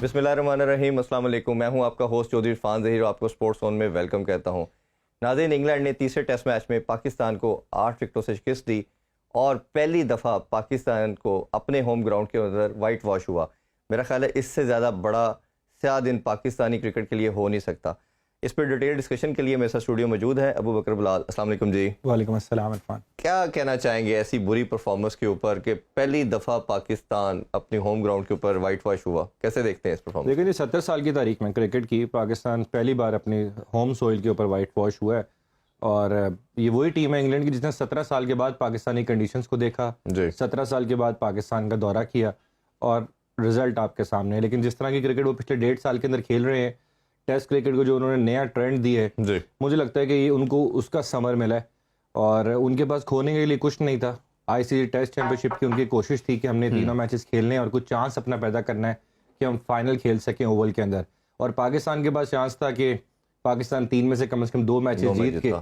बिस्मिल्लाहिर्रहमानिर्रहीम, अस्सलाम वालेकुम। मैं हूं आपका होस्ट चौधरी इरफान ज़हीर और आपको स्पोर्ट्स ज़ोन में वेलकम कहता हूं। नाज़रीन, इंग्लैंड ने तीसरे टेस्ट मैच में पाकिस्तान को 8 विकेटों से शिकस्त दी और पहली दफ़ा पाकिस्तान को अपने होम ग्राउंड के अंदर वाइट वॉश हुआ। मेरा ख्याल है इससे ज़्यादा बड़ा स्याह दिन पाकिस्तानी क्रिकेट के लिए हो नहीं सकता। इस पर डिटेल डिस्कशन के लिए मेरे साथ स्टूडियो मौजूद है अबू बकर बिलाल। अस्सलाम वालेकुम जी। वालेकुम अस्सलाम इरफान। क्या कहना चाहेंगे ऐसी बुरी परफॉर्मेंस के ऊपर कि पहली दफ़ा पाकिस्तान अपने होम ग्राउंड के ऊपर वाइट वॉश हुआ? कैसे देखते हैं इस परफॉर्मेंस? देखिए जी, 70 साल की तारीख में क्रिकेट की पाकिस्तान पहली बार अपनी होम सोइल के ऊपर वाइट वॉश हुआ है। और ये वही टीम है इंग्लैंड की जिसने 17 साल के बाद पाकिस्तानी कंडीशंस को देखा, 17 साल के बाद पाकिस्तान का दौरा किया और रिजल्ट आपके सामने है। लेकिन जिस तरह की क्रिकेट वो पिछले 1.5 साल के अंदर खेल रहे हैं, टेस्ट क्रिकेट को जो उन्होंने नया ट्रेंड दिया है, मुझे लगता है कि ये उनको उसका समर मिला है और उनके पास खोने के लिए कुछ नहीं था। आईसीसी टेस्ट चैंपियनशिप की उनकी कोशिश थी कि हमने तीनों मैचेस खेलने हैं और कुछ चांस अपना पैदा करना है कि हम फाइनल खेल सकें ओवल के अंदर। और पाकिस्तान के पास चांस था कि पाकिस्तान 3 में से कम 2 मैचेस जीत के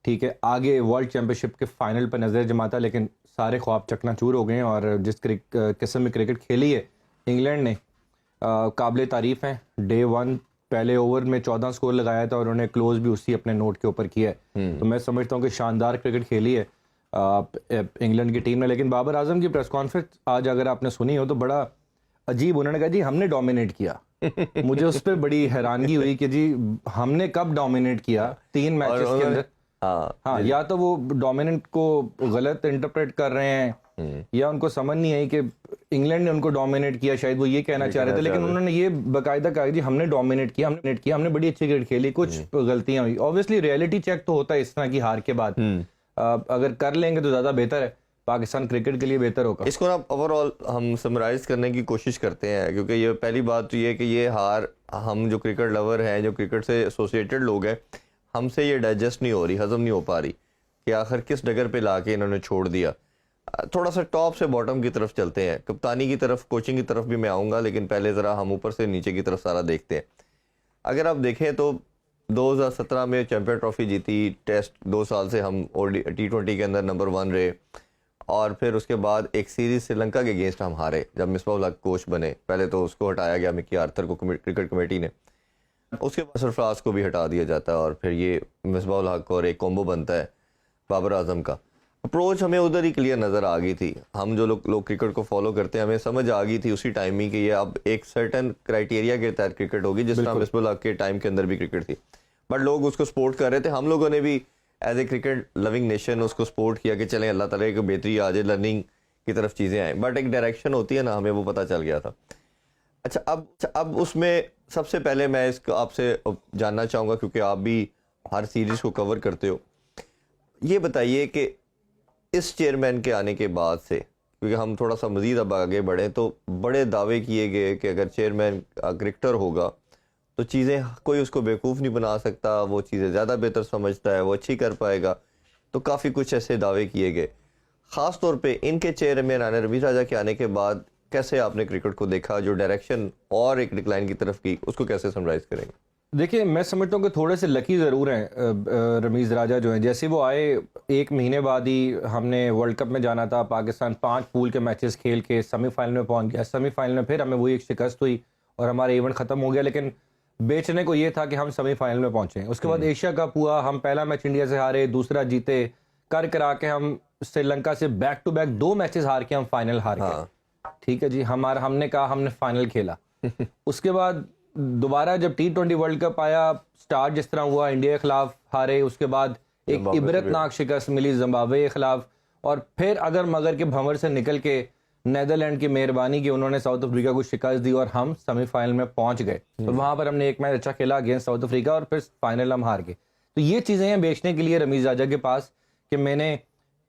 ठीक है आगे वर्ल्ड चैंपियनशिप के फाइनल पर नजर जमाता। लेकिन सारे ख्वाब चकनाचूर हो गए हैं और जिस किस्म में क्रिकेट खेली है इंग्लैंड ने, काबिल तारीफ है। डे 1 पहले ओवर में 14 स्कोर लगाया था और उन्होंने क्लोज भी उसी अपने नोट के ऊपर किया है। तो मैं समझता हूँ कि शानदार क्रिकेट खेली है इंग्लैंड की टीम ने। लेकिन बाबर आजम की प्रेस कॉन्फ्रेंस आज अगर आपने सुनी हो तो बड़ा अजीब, उन्होंने कहा जी हमने डोमिनेट किया। मुझे उस पर बड़ी हैरानगी हुई कि जी हमने कब डोमिनेट किया 3 मैचेस के अंदर। हाँ, या तो वो डोमिनेंट को गलत इंटरप्रेट कर रहे हैं या उनको समझ नहीं आई कि इंग्लैंड ने उनको डोमिनेट किया, शायद वो ये कहना चाह रहे थे। लेकिन उन्होंने ये बाकायदा कहा जी हमने डोमिनेट किया, हमने बड़ी अच्छी क्रिकेट खेली, कुछ गलतियां हुई। ऑब्वियसली रियलिटी चेक तो होता है इस तरह की हार के बाद, अगर कर लेंगे तो ज्यादा बेहतर है, पाकिस्तान क्रिकेट के लिए बेहतर होगा। इसको ना ओवरऑल हम समराइज करने की कोशिश करते हैं, क्योंकि ये पहली बात तो ये कि ये हार हम जो क्रिकेट लवर हैं, जो क्रिकेट से एसोसिएटेड लोग हैं, हमसे ये डाइजेस्ट नहीं हो रही, हजम नहीं हो पा रही कि आखिर किस डगर पे लाके इन्होंने छोड़ दिया। थोड़ा सा टॉप से बॉटम की तरफ चलते हैं, कप्तानी की तरफ, कोचिंग की तरफ भी मैं आऊँगा, लेकिन पहले ज़रा हम ऊपर से नीचे की तरफ सारा देखते हैं। अगर आप देखें तो 2017 में चैंपियन ट्रॉफी जीती, टेस्ट 2 साल से हम T20 के अंदर नंबर 1 रहे और फिर उसके बाद एक सीरीज़ श्रीलंका के अगेंस्ट हम हारे जब मिसबाह उल हक कोच बने। पहले तो उसको हटाया गया मिकी आर्थर को क्रिकेट कमेटी ने, उसके बाद सरफराज को भी हटा दिया जाता है और फिर ये मिसबाह उल हक और एक कॉम्बो बनता है बाबर आजम का। अप्रोच हमें उधर ही क्लियर नज़र आ गई थी। हम जो लोग क्रिकेट को फॉलो करते हैं, हमें समझ आ गई थी उसी टाइम में कि ये अब एक सर्टन क्राइटेरिया के तहत क्रिकेट होगी, जिस तरह मिसबाह उल हक के टाइम के अंदर भी क्रिकेट थी। बट लोग उसको सपोर्ट कर रहे थे, हम लोगों ने भी as a cricket loving nation उसको सपोर्ट किया कि चलें अल्लाह ताला की बेहतरी आ जाए, लर्निंग की तरफ चीज़ें आएँ। बट एक डायरेक्शन होती है ना, हमें वो पता चल गया था। अच्छा, अब उसमें सबसे पहले मैं इसको आपसे जानना चाहूँगा, क्योंकि आप भी हर सीरीज़ को कवर करते हो, ये बताइए कि इस चेयरमैन के आने के बाद से, क्योंकि हम थोड़ा सा मज़ीद अब आगे बढ़ें, तो बड़े दावे किए गए कि अगर चेयरमैन क्रिकेटर होगा तो चीज़ें कोई उसको बेवकूफ़ नहीं बना सकता, वो चीज़ें ज़्यादा बेहतर समझता है, वो अच्छी कर पाएगा। तो काफ़ी कुछ ऐसे दावे किए गए। ख़ास तौर पे इनके चेयरमैन आने, रमीज़ राजा के आने के बाद कैसे आपने क्रिकेट को देखा, जो डायरेक्शन और एक डिक्लाइन की तरफ की, उसको कैसे समराइज़ करेंगे? देखिए, मैं समझता हूँ कि थोड़े से लकी ज़रूर हैं रमीज़ राजा जो हैं। जैसे वो आए 1 महीने बाद ही हमने वर्ल्ड कप में जाना था, पाकिस्तान 5 पूल के मैचेस खेल के सेमीफाइनल में पहुंच गया। सेमीफाइनल में फिर हमें वही एक शिकस्त हुई और हमारा इवेंट ख़त्म हो गया। लेकिन बेचने को ये था कि हम सेमीफाइनल में पहुंचे। उसके बाद एशिया कप हुआ, हम पहला मैच इंडिया से हारे, दूसरा जीते, कर करा के हम श्रीलंका से बैक टू बैक 2 मैचेस हार के हम फाइनल हार गए। ठीक है जी, हमने कहा हमने फाइनल खेला। उसके बाद दोबारा जब T20 वर्ल्ड कप आया, स्टार्ट जिस तरह हुआ, इंडिया के खिलाफ हारे, उसके बाद एक इबरतनाक शिकस्त मिली जिम्बाब्वे के खिलाफ, और फिर अगर मगर के भंवर से निकल के नेदरलैंड की मेहरबानी की उन्होंने साउथ अफ्रीका को शिकस्त दी और हम सेमीफाइनल में पहुंच गए। तो वहां पर हमने एक मैच अच्छा खेला अगेंस्ट साउथ अफ्रीका और फिर फाइनल हम हार गए। तो ये चीजें हैं बेचने के लिए रमीज राजा के पास कि मैंने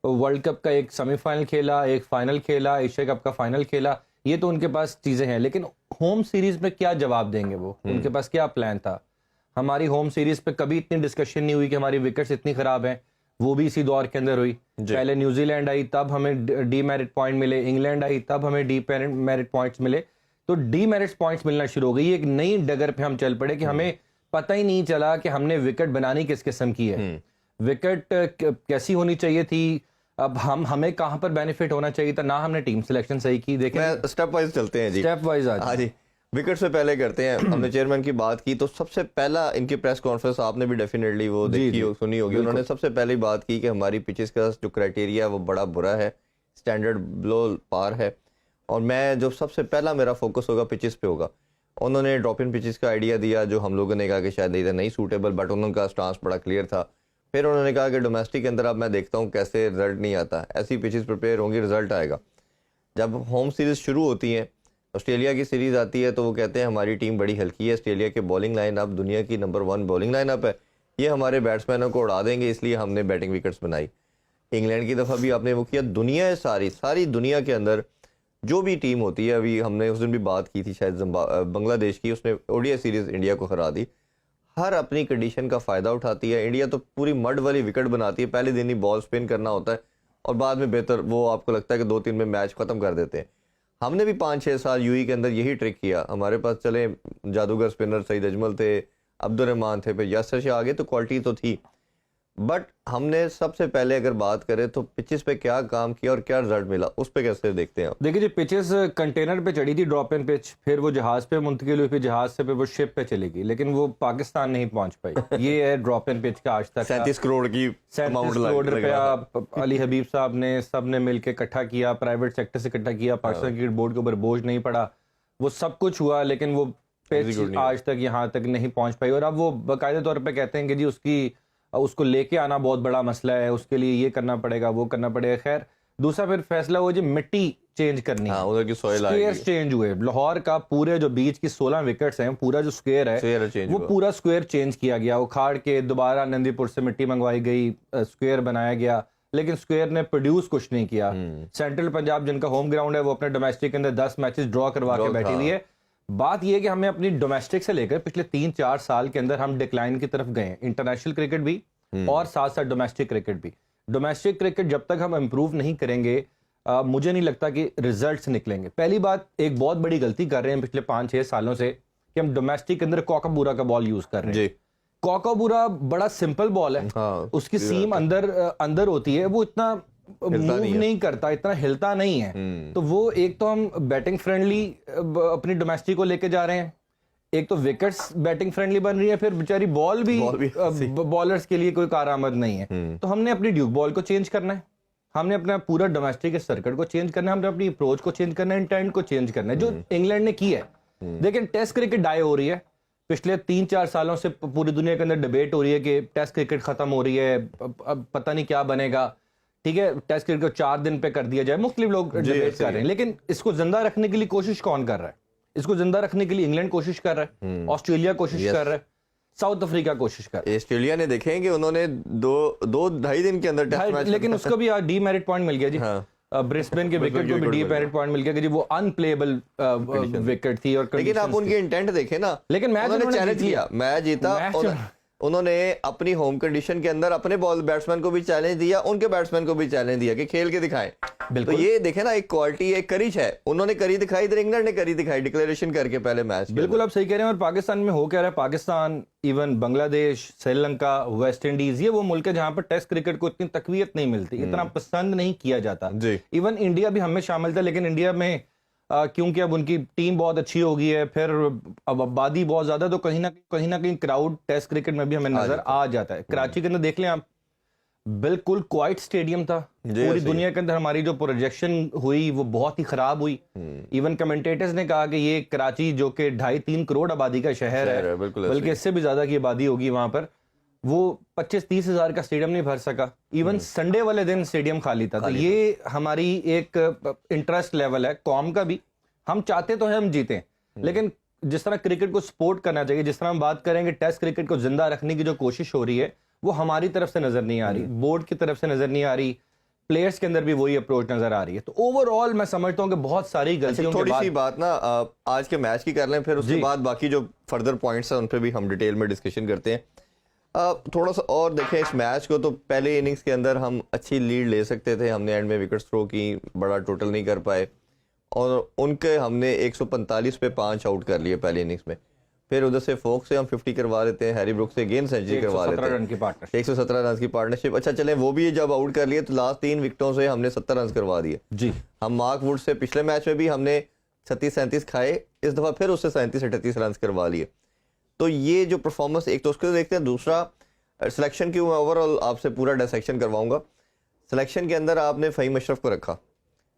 वर्ल्ड कप का एक सेमीफाइनल खेला, एक फाइनल खेला, एशिया कप का फाइनल खेला, ये तो उनके पास चीजें हैं। लेकिन होम सीरीज में क्या जवाब देंगे वो, उनके पास क्या प्लान था? हमारी होम सीरीज पे कभी इतनी डिस्कशन नहीं हुई कि हमारी विकेट्स इतनी खराब हैं, वो भी इसी दौर के अंदर हुई। पहले न्यूजीलैंड आई तब हमें डीमेरिट पॉइंट मिले, इंग्लैंड आई तब हमें डीमेरिट पॉइंट्स मिले। तो डीमेरिट पॉइंट्स मिलना शुरू हो गई, एक नई डगर पे हम चल पड़े कि हमें पता ही नहीं चला कि हमने विकेट बनानी किस किस्म की है, विकेट कैसी होनी चाहिए थी, अब हमें कहां पर बेनिफिट होना चाहिए था। ना हमने टीम सिलेक्शन सही की। देखें, स्टेप वाइज चलते हैं जी, स्टेप वाइज आज। हाँ जी। विकेट से पहले करते हैं, हमने चेयरमैन की बात की तो सबसे पहला इनकी प्रेस कॉन्फ्रेंस आपने भी डेफिनेटली वो देखी हो, सुनी होगी। उन्होंने सबसे पहले बात की कि हमारी पिचेस का जो क्राइटेरिया है वो बड़ा बुरा है, स्टैंडर्ड बिलो पार है, और मैं जो सबसे पहला मेरा फोकस होगा पिचेस पे होगा। उन्होंने ड्रॉप इन पिचेस का आइडिया दिया जो हम लोगों ने कहा कि शायद इधर नहीं सूटेबल, बट उनका स्टांस बड़ा क्लियर था। फिर उन्होंने कहा कि डोमेस्टिक के अंदर अब मैं देखता हूँ कैसे रिजल्ट नहीं आता, ऐसी पिचेस प्रिपेयर होंगी, रिजल्ट आएगा। जब होम सीरीज शुरू होती हैं, ऑस्ट्रेलिया की सीरीज आती है, तो वो कहते हैं हमारी टीम बड़ी हल्की है, ऑस्ट्रेलिया के बॉलिंग लाइन अप दुनिया की नंबर 1 बॉलिंग लाइन अप है, ये हमारे बैट्समैनों को उड़ा देंगे, इसलिए हमने बैटिंग विकेट्स बनाई। इंग्लैंड की दफ़ा भी आपने वो किया। दुनिया सारी दुनिया के अंदर जो भी टीम होती है, अभी हमने उस दिन भी बात की थी शायद बांग्लादेश की, उसने ओडीआई सीरीज इंडिया को हरा दी, हर अपनी कंडीशन का फ़ायदा उठाती है। इंडिया तो पूरी मड वाली विकेट बनाती है, पहले दिन ही बॉल स्पिन करना होता है और बाद में बेहतर वो आपको लगता है कि 2-3 में मैच ख़त्म कर देते हैं। हमने भी 5-6 साल यूई के अंदर यही ट्रिक किया। हमारे पास चले जादूगर स्पिनर सईद अजमल थे, अब्दुल रहमान थे, फिर यासर शाह आगे, तो क्वालिटी तो थी, बट हमने सबसे पहले अगर बात करें तो पिचेस पे क्या काम किया और क्या रिजल्ट मिला, उस पे कैसे देखते हैं आप? देखिए जी, पिचेस कंटेनर पे चढ़ी थी ड्रॉप इन पिच, फिर वो जहाज पे मुंतकिल हुई, फिर जहाज से फिर वो शिप पे चलेगी, लेकिन वो पाकिस्तान नहीं पहुंच पाई। ये है ड्रॉप इन पिच का आज तक 37 करोड़ की 37 करोड़ रुपया अली हबीब साहब ने सबने मिलकर इकट्ठा किया, प्राइवेट सेक्टर से इकट्ठा किया, पाकिस्तान क्रिकेट बोर्ड के ऊपर बोझ नहीं पड़ा, वो सब कुछ हुआ, लेकिन वो पिच आज तक यहाँ तक नहीं पहुंच पाई। और अब वो बाकायदे तौर पर कहते हैं कि जी उसको लेके आना बहुत बड़ा मसला है, उसके लिए ये करना पड़ेगा, वो करना पड़ेगा। खैर, दूसरा फिर फैसला हुआ जी मिट्टी चेंज करनी है, उधर की सॉइल स्क्वायर चेंज हुए। लाहौर का पूरे जो बीच की 16 विकेट्स हैं, पूरा जो स्क्वायर है वो पूरा स्क्वायर चेंज किया गया, उखाड़ के दोबारा नंदीपुर से मिट्टी मंगवाई गई, स्क्वायर बनाया गया, लेकिन स्क्वायर ने प्रोड्यूस कुछ नहीं किया। सेंट्रल पंजाब जिनका होम ग्राउंड है, वो अपने डोमेस्टिक के अंदर 10 मैचेस ड्रॉ करवा के बैठी हुई है। बात यह है कि हमें अपनी डोमेस्टिक से लेकर पिछले 3-4 साल के अंदर हम डिक्लाइन की तरफ गए, इंटरनेशनल क्रिकेट भी और साथ साथ डोमेस्टिक क्रिकेट भी। डोमेस्टिक क्रिकेट जब तक हम इंप्रूव नहीं करेंगे, मुझे नहीं लगता कि रिजल्ट्स निकलेंगे। पहली बात, एक बहुत बड़ी गलती कर रहे हैं पिछले 5-6 सालों से कि हम डोमेस्टिक के अंदर कॉकाबूरा का बॉल यूज कर रहे हैं। कॉकाबूरा बड़ा सिंपल बॉल है, उसकी सीम अंदर होती है, वो इतना मूव नहीं करता, इतना हिलता नहीं है। तो वो एक तो हम बैटिंग फ्रेंडली अपनी डोमेस्टिक को लेके जा रहे हैं, एक तो विकेट्स बैटिंग फ्रेंडली बन रही है, फिर बेचारी बॉल भी बॉलर्स के लिए कोई कारआमद नहीं है। तो हमने अपनी ड्यूक बॉल को चेंज करना है, हमने अपना पूरा डोमेस्टिक सर्किट को चेंज करना है, हमने अपनी अप्रोच को चेंज करना है, इंटेंट को चेंज करना है, जो इंग्लैंड ने की है। लेकिन टेस्ट क्रिकेट डाई हो रही है, पिछले 3-4 सालों से पूरी दुनिया के अंदर डिबेट हो रही है कि टेस्ट क्रिकेट खत्म हो रही है, अब पता नहीं क्या बनेगा। ठीक है, टेस्ट क्रिकेट को 4 दिन पे कर दिया जाए, मुख्तलिफ लोग डिबेट कर रहे हैं, लेकिन इसको जिंदा रखने के लिए कोशिश कौन कर रहा है? इसको जिंदा रखने के लिए इंग्लैंड कोशिश कर रहा है, ऑस्ट्रेलिया कोशिश कर रहा है, साउथ अफ्रीका कोशिश कर रहा है। ऑस्ट्रेलिया ने देखे कि उन्होंने 2-2.5 दिन के अंदर टेस्ट मैच, लेकिन उसको भी डीमेरिट पॉइंट मिल गया जी। ब्रिस्बेन के विकेट को भी डीमेरिट पॉइंट मिल गया कि जी वो अनप्लेएबल विकेट थी। और लेकिन आप उनके इंटेंट देखे ना, लेकिन मैच उन्होंने चैलेंज किया, मैच जीता, उन्होंने अपनी होम कंडीशन के अंदर अपने बॉल बैट्समैन को भी चैलेंज दिया, उनके बैट्समैन को भी चैलेंज दिया कि खेल के दिखाएं। तो ये देखे ना, एक क्वालिटी, एक करीज है, उन्होंने करी दिखाई, इधर इंग्लैंड ने करी दिखाई डिक्लेरेशन करके पहले मैच। बिल्कुल आप सही कह रहे हैं। और पाकिस्तान में हो क्या रहा है, Pakistan, even Bangladesh, Sri Lanka, West Indies, ये वो मुल्क है जहां पर टेस्ट क्रिकेट को इतनी तकवीयत नहीं मिलती, इतना पसंद नहीं किया जाता। इवन इंडिया भी हमें शामिल था, लेकिन इंडिया में क्योंकि अब उनकी टीम बहुत अच्छी हो गई है, फिर अब आबादी बहुत ज्यादा, तो कहीं ना कहीं क्राउड टेस्ट क्रिकेट में भी हमें नजर आ जाता है। कराची के अंदर देख लें आप, बिल्कुल क्वाइट स्टेडियम था, पूरी दुनिया के अंदर हमारी जो प्रोजेक्शन हुई वो बहुत ही खराब हुई। इवन कमेंटेटर्स ने कहा कि ये कराची जो कि 2.5-3 करोड़ आबादी का शहर है, बल्कि इससे भी ज्यादा की आबादी होगी वहां पर, वो 25-30 हजार का स्टेडियम नहीं भर सका। इवन संडे वाले दिन स्टेडियम खाली था। तो ये हमारी एक इंटरेस्ट लेवल है कौम का भी, हम चाहते तो है हम जीतें, लेकिन जिस तरह क्रिकेट को सपोर्ट करना चाहिए, जिस तरह हम बात करेंगे टेस्ट क्रिकेट को जिंदा रखने की जो कोशिश हो रही है, वो हमारी तरफ से नजर नहीं आ रही, बोर्ड की तरफ से नजर नहीं आ रही, प्लेयर्स के अंदर भी वही अप्रोच नजर आ रही है। तो ओवरऑल मैं समझता हूं कि बहुत सारी गलतियों के बाद, थोड़ी सी बात ना आज के मैच की कर लें, फिर उसके बाद बाकी जो फर्दर पॉइंट्स हैं उन पे भी हम डिटेल में डिस्कशन करते हैं। थोड़ा सा और देखें इस मैच को, तो पहले इनिंग्स के अंदर हम अच्छी लीड ले सकते थे, हमने एंड में विकेट्स थ्रो की, बड़ा टोटल नहीं कर पाए, और उनके हमने 145 पे 5 आउट कर लिए पहले इनिंग्स में। फिर उधर से फोक से हम 50 करवा लेते हैं, हैरी ब्रुक से गेंद सेंचुरी करवा लेते हैं, 117 रन की पार्टनरशिप। अच्छा चले, वो भी जब आउट कर लिए तो लास्ट 3 विकेटों से हमने 70 रन करवा दिए जी। हम मार्क वुड से पिछले मैच में भी हमने 37 खाए, इस दफ़ा फिर उससे 37-38 रन करवा लिए। तो ये जो परफॉर्मेंस, एक तो उसको देखते हैं, दूसरा सिलेक्शन की मैं ओवरऑल आपसे पूरा डिसेक्शन करवाऊंगा। सिलेक्शन के अंदर आपने फ़हीम अशरफ को रखा,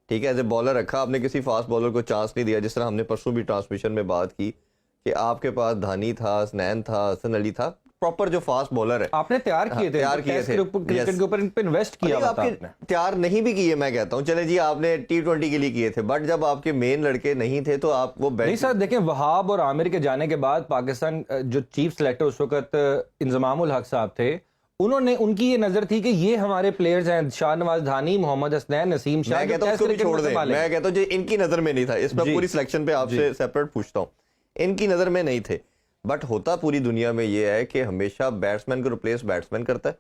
ठीक है, एज ए बॉलर रखा, आपने किसी फास्ट बॉलर को चांस नहीं दिया। जिस तरह हमने परसों भी ट्रांसमिशन में बात की कि आपके पास धानी था, स्नैन था, हसन अली था, प्रॉपर जो फास्ट बॉलर है आपने तैयार किए थे, तैयार किए थे, क्रिकेट के ऊपर इन पे इन्वेस्ट किया हुआ था आपने। तैयार नहीं भी किए, मैं कहता हूँ चले जी आपने T20 के लिए किए थे, बट जब आपके मेन लड़के नहीं थे तो आप वो नहीं सर, देखें वहाब और आमिर के जाने के बाद पाकिस्तान जो चीफ सेलेक्टर उस वक्त इंजमामुल हक साहब थे, उन्होंने, उनकी ये नजर थी कि ये हमारे प्लेयर्स हैं, शाहनवाज धानी, मोहम्मद हसनैन, नसीम शाह। मैं कहता हूँ उसको भी छोड़ दें, मैं कहता हूँ इनकी नजर में नहीं था, इस पर पूरी सिलेक्शन पे आपसे सेपरेट पूछता हूँ, इनकी नजर में नहीं थे। बट होता पूरी दुनिया में ये है कि हमेशा बैट्समैन को रिप्लेस बैट्समैन करता है,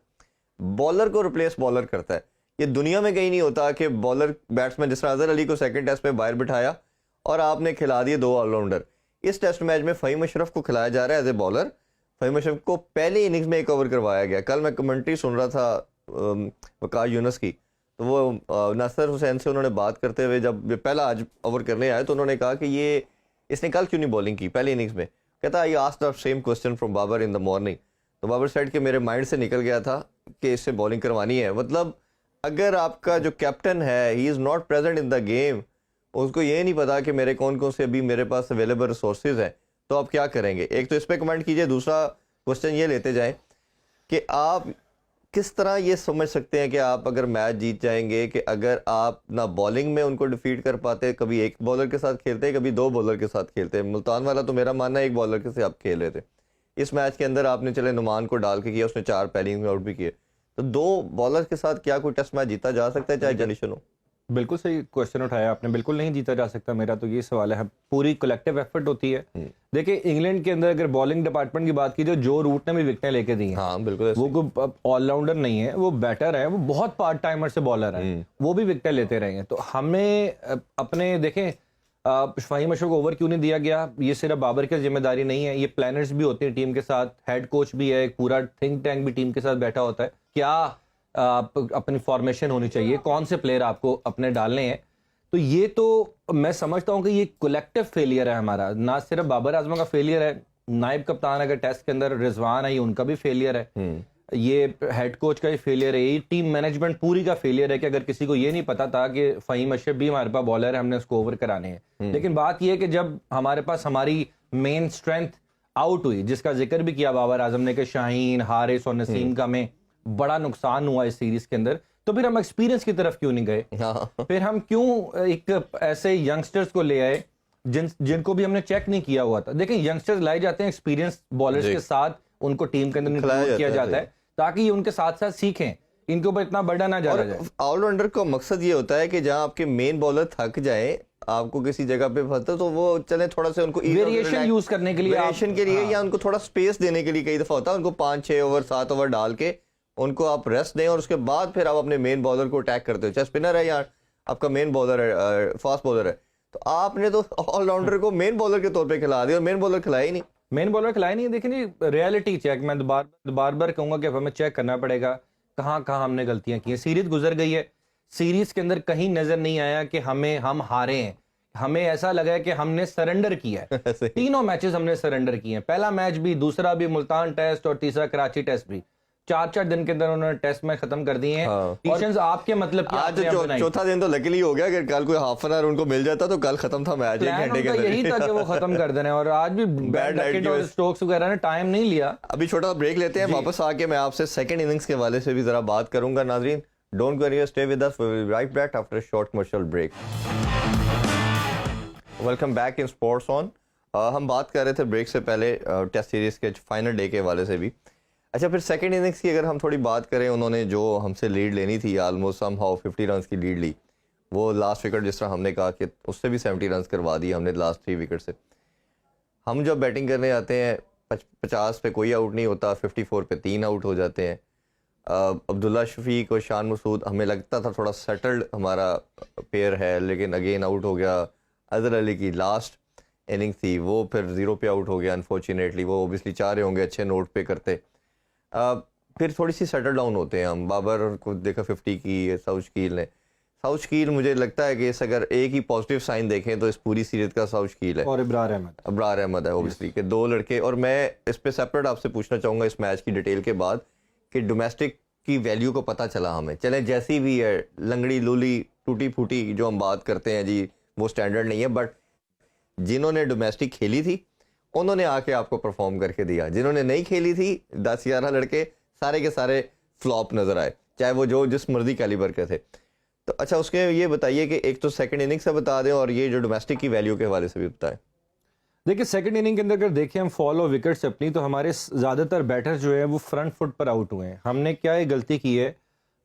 बॉलर को रिप्लेस बॉलर करता है। ये दुनिया में कहीं नहीं होता कि बॉलर बैट्समैन, जिस तरह अजहर अली को सेकंड टेस्ट पे बाहर बिठाया और आपने खिला दिए 2 ऑलराउंडर। इस टेस्ट मैच में फ़हीम अशरफ को खिलाया जा रहा है as a bowler, Faheem Ashraf को पहले इनिंग्स में एक ओवर करवाया गया। कल मैं कमेंट्री सुन रहा था वकार यूनस की, तो वो नासिर हुसैन से उन्होंने बात करते हुए, जब पहला आज ओवर करने आए तो उन्होंने कहा कि ये इसने कल क्यों नहीं बॉलिंग की पहले इनिंग्स में। कहता I asked the same question from Babar in the morning, तो बाबर सेड कि मेरे माइंड से निकल गया था कि इससे बॉलिंग करवानी है। मतलब अगर आपका जो कैप्टन है he is not present in the game, उसको ये नहीं पता कि मेरे कौन कौन से अभी मेरे पास अवेलेबल रिसोर्सेज हैं, तो आप क्या करेंगे। एक तो इस पर कमेंट कीजिए, दूसरा क्वेश्चन ये लेते जाएं कि आप किस तरह ये समझ सकते हैं कि आप अगर मैच जीत जाएंगे कि अगर आप ना बॉलिंग में उनको डिफीट कर पाते, कभी एक बॉलर के साथ खेलते हैं, कभी 2 बॉलर के साथ खेलते हैं। मुल्तान वाला तो मेरा मानना है एक बॉलर के साथ आप खेल रहे थे। इस मैच के अंदर आपने चले नुमान को डाल के किया, उसने 4 पहली इनिंग्स में आउट भी किए, तो 2 बॉलर के साथ क्या कोई टेस्ट मैच जीता जा सकता है चाहे कंडीशन हो? बिल्कुल सही क्वेश्चन उठाया आपने, बिल्कुल नहीं जीता जा सकता। मेरा तो ये सवाल है, पूरी कलेक्टिव एफर्ट होती है। देखिए इंग्लैंड के अंदर अगर बॉलिंग डिपार्टमेंट की बात की, जो रूट ने भी विकेटें लेके दी हैं, हाँ बिल्कुल, वो ऑलराउंडर नहीं है, वो बैटर है, वो बहुत पार्ट टाइमर से बॉलर है, वो भी विकेटें लेते रहे हैं। तो हमें अपने, देखें फ़हीम अशरफ को ओवर क्यों नहीं दिया गया, ये सिर्फ बाबर की जिम्मेदारी नहीं है, ये प्लानर्स भी होते हैं टीम के साथ, हेड कोच भी है, एक पूरा थिंक टैंक भी टीम के साथ बैठा होता है। क्या अपनी फॉर्मेशन होनी चाहिए, कौन से प्लेयर आपको अपने डालने हैं, तो ये तो मैं समझता हूं कि ये कलेक्टिव फेलियर है हमारा। ना सिर्फ बाबर आजम का फेलियर है, नायब कप्तान अगर टेस्ट के अंदर रिजवान है, उनका भी फेलियर है, ये हेड कोच का भी फेलियर है, ये टीम मैनेजमेंट पूरी का फेलियर है कि अगर किसी को ये नहीं पता था कि फ़हीम अशरफ भी हमारे पास बॉलर है, हमने उसको ओवर कराने हैं। लेकिन बात यह है कि जब हमारे पास हमारी मेन स्ट्रेंथ आउट हुई, जिसका जिक्र भी किया बाबर आजम ने कि शाहीन, हारिस और नसीम का में बड़ा नुकसान हुआ इस सीरीज के अंदर, तो फिर हम एक्सपीरियंस की तरफ क्यों नहीं गए? फिर हम क्यों एक ऐसे यंगस्टर्स को ले आए जिनको भी हमने चेक नहीं किया हुआ था? देखिए यंगस्टर्स लाए जाते हैं एक्सपीरियंस बॉलर्स के साथ, उनको टीम के अंदर इंक्लूड किया जाता है ताकि ये उनके साथ साथ सीखें, इनके ऊपर इतना बड़ा ना डाला जाए। ऑलराउंडर का मकसद ये होता है कि जहां आपके मेन बॉलर थक जाए, आपको किसी जगह पे फंसते तो वो चले थोड़ा सा उनको वेरिएशन यूज करने के लिए, वेरिएशन के लिए, या उनको थोड़ा स्पेस देने के लिए। कई दफा होता है उनको 5-6 ओवर 7 ओवर डाल के उनको आप रेस्ट दें और उसके बाद फिर आप अपने मेन बॉलर को अटैक करते हो, चाहे स्पिनर है या आपका मेन बॉलर है, फास्ट बॉलर है। तो आपने तो ऑलराउंडर को मेन बॉलर के तौर पे खिला दिया और मेन बॉलर खिलाया ही नहीं। मेन बॉलर खिलाया नहीं। देखिए जी, रियलिटी चेक, मैं बार बार कहूंगा कि हमें चेक करना पड़ेगा कहाँ कहाँ हमने गलतियां की हैं। सीरीज गुजर गई है, सीरीज के अंदर कहीं नजर नहीं आया कि हम हारे हैं, हमें ऐसा लगा है कि हमने सरेंडर किया है। तीनों मैचेस हमने सरेंडर किए हैं, पहला मैच भी, दूसरा भी, मुल्तान टेस्ट और तीसरा कराची टेस्ट भी। 4-4 दिन के अंदर उन्होंने टेस्ट मैच खत्म कर दिए हैं। और आपके मतलब क्या, आज चौथा दिन तो लकीली हो गया, अगर कल कोई हाफ एन आवर उनको मिल जाता तो कल खत्म था मैच, 1 घंटे के अंदर। यही था कि वो खत्म कर देना, और आज भी बैड लक और स्ट्रोक्स वगैरह ने टाइम नहीं लिया। अभी छोटा ब्रेक लेते हैं, वापस आके मैं आपसे सेकंड इनिंग्स के हवाले से भी जरा बात करूंगा। नाजरीन don't worry, stay with us, we will be right back after a short commercial break. Welcome back in sports on. हम बात कर रहे थे ब्रेक से पहले टेस्ट सीरीज के फाइनल डे के हवाले से भी। अच्छा, फिर सेकंड इनिंग्स की अगर हम थोड़ी बात करें, उन्होंने जो हमसे लीड लेनी थी, ऑलमोस्ट समहाउ 50 रन की लीड ली, वो लास्ट विकेट जिस तरह हमने कहा कि उससे भी 70 रन करवा दिए हमने लास्ट 3 विकेट से। हम जब बैटिंग करने आते हैं 50 पे कोई आउट नहीं होता, 54 पे 3 आउट हो जाते हैं। अब्दुल्ला शफीक और शान मसूद, हमें लगता था थोड़ा सेटल्ड हमारा पेयर है, लेकिन अगेन आउट हो गया। अजहर अली की लास्ट इनिंग थी, वो फिर 0 पे आउट हो गया अनफॉर्चुनेटली। वो ओबियसली चाह रहे होंगे अच्छे नोट पे करते। फिर थोड़ी सी सेटल डाउन होते हैं हम। बाबर को देखा 50 की, साउशकील ने साउथ शकील मुझे लगता है कि इस अगर एक ही पॉजिटिव साइन देखें तो इस पूरी सीरीज का साउथ शकील है और इब्रार अहमद है ओबियसली के दो लड़के। और मैं इस पे सेपरेट आपसे पूछना चाहूँगा इस मैच की डिटेल के बाद कि डोमेस्टिक की वैल्यू को पता चला हमें, चले जैसी भी है लंगड़ी लूली टूटी फूटी जो हम बात करते हैं जी वो स्टैंडर्ड नहीं है, बट जिन्होंने डोमेस्टिक खेली थी उन्होंने आके आपको परफॉर्म करके दिया, जिन्होंने नहीं खेली थी 10-11 लड़के सारे के सारे फ्लॉप नजर आए, चाहे वो जो जिस मर्जी कैलिबर के थे। तो अच्छा उसके ये बताइए कि एक तो सेकंड इनिंग से बता दें और ये जो डोमेस्टिक की वैल्यू के हवाले से भी बताएं। देखिए सेकंड इनिंग के अंदर अगर देखें हम फॉलो विकेट्स अपनी, तो हमारे ज़्यादातर बैटर्स जो है वो फ्रंट फुट पर आउट हुए हैं। हमने क्या ये गलती की है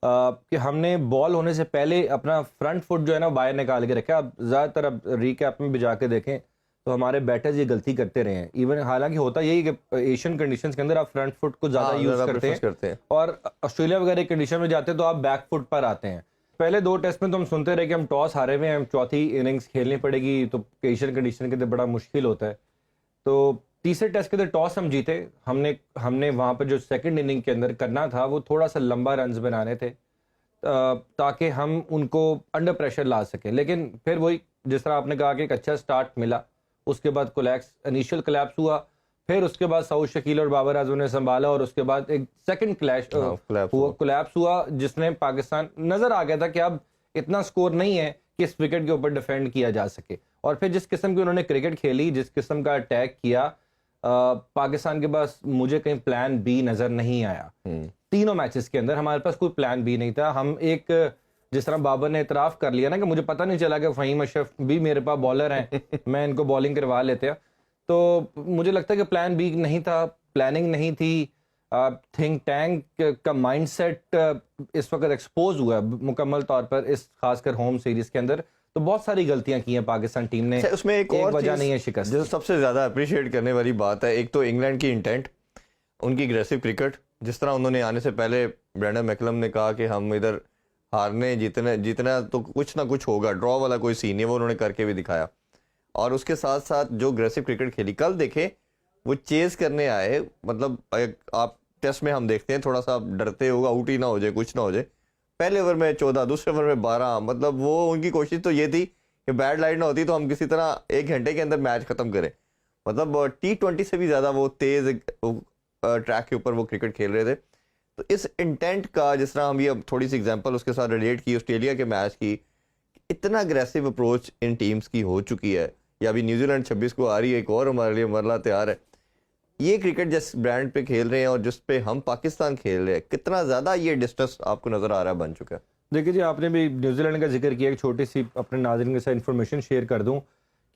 कि हमने बॉल होने से पहले अपना फ्रंट फुट जो है ना बाहर निकाल के रखा। अब ज़्यादातर अब रिकैप में भी जाके देखें तो हमारे बैटर्स ये गलती करते रहे हैं। इवन हालांकि होता यही कि एशियन कंडीशंस के अंदर आप फ्रंट फुट को ज़्यादा यूज़ करते हैं और ऑस्ट्रेलिया वगैरह कंडीशन में जाते हैं तो आप बैक फुट पर आते हैं। पहले 2 टेस्ट में तो हम सुनते रहे कि हम टॉस हारे हुए हैं, हम चौथी इनिंग्स खेलनी पड़ेगी, तो एशियन कंडीशन के अंदर बड़ा मुश्किल होता है। तो तीसरे टेस्ट के अंदर टॉस हम जीते, हमने वहाँ पर जो सेकंड इनिंग के अंदर करना था वो थोड़ा सा लंबा रन्स बनाने थे ताकि हम उनको अंडर प्रेशर ला सकें। लेकिन फिर वही जिस तरह आपने कहा कि एक अच्छा स्टार्ट मिला, उसके बाद इनिशियल कोलैप्स हुआ, फिर उसके बाद सऊद शकील और बाबर आजम ने संभाला और उसके बाद एक सेकंड कोलैप्स हुआ जिसने पाकिस्तान नजर आ गया था कि अब इतना स्कोर नहीं है कि इस विकेट के ऊपर डिफेंड किया जा सके। और फिर जिस किस्म की उन्होंने क्रिकेट खेली, जिस किस्म का अटैक किया, पाकिस्तान के पास मुझे कहीं प्लान बी नजर नहीं आया। तीनों मैचेस के अंदर हमारे पास कोई प्लान बी नहीं था। हम एक जिस तरह बाबर ने इतराफ कर लिया ना कि मुझे पता नहीं चला कि फहीम अशरफ भी मेरे पास बॉलर हैं, मैं इनको बॉलिंग करवा लेते हैं। तो मुझे लगता है कि प्लान बी नहीं था, प्लानिंग नहीं थी। थिंक टैंक का माइंडसेट इस वक्त एक्सपोज हुआ है मुकम्मल तौर पर इस खासकर होम सीरीज के अंदर। तो बहुत सारी गलतियां की हैं पाकिस्तान टीम ने, उसमें एक और वजह नहीं है शिकस्त। जो सबसे ज्यादा अप्रिशिएट करने वाली बात है, एक तो इंग्लैंड की इंटेंट, उनकी एग्रेसिव क्रिकेट, जिस तरह उन्होंने आने से पहले ब्रेंडन मैकलम ने कहा कि हम इधर हारने जीतना तो कुछ ना कुछ होगा, ड्रॉ वाला कोई सीन नहीं, वो उन्होंने करके भी दिखाया। और उसके साथ साथ जो एग्रेसिव क्रिकेट खेली, कल देखें वो चेज करने आए, मतलब आप टेस्ट में हम देखते हैं थोड़ा सा आप डरते हो आउट ही ना हो जाए, कुछ ना हो जाए। पहले ओवर में 14, दूसरे ओवर में 12, मतलब वो उनकी कोशिश तो ये थी कि बैड लाइट ना होती तो हम किसी तरह 1 घंटे के अंदर मैच खत्म करें। मतलब T20 से भी ज्यादा वो तेज ट्रैक के ऊपर वो क्रिकेट खेल रहे थे। तो इस इंटेंट का, जिस तरह हम ये अब थोड़ी सी एग्जांपल उसके साथ रिलेट की ऑस्ट्रेलिया के मैच की, इतना अग्रेसिव अप्रोच इन टीम्स की हो चुकी है, या अभी न्यूजीलैंड 26 को आ रही है, एक और हमारे लिए मरला तैयार है। ये क्रिकेट जिस ब्रांड पे खेल रहे हैं और जिस पे हम पाकिस्तान खेल रहे हैं, कितना ज्यादा ये डिस्टेंस आपको नजर आ रहा है बन चुका है? देखिए जी, आपने भी न्यूजीलैंड का जिक्र किया, एक छोटी सी अपने नाज़रीन के साथ इन्फॉर्मेशन शेयर कर दूं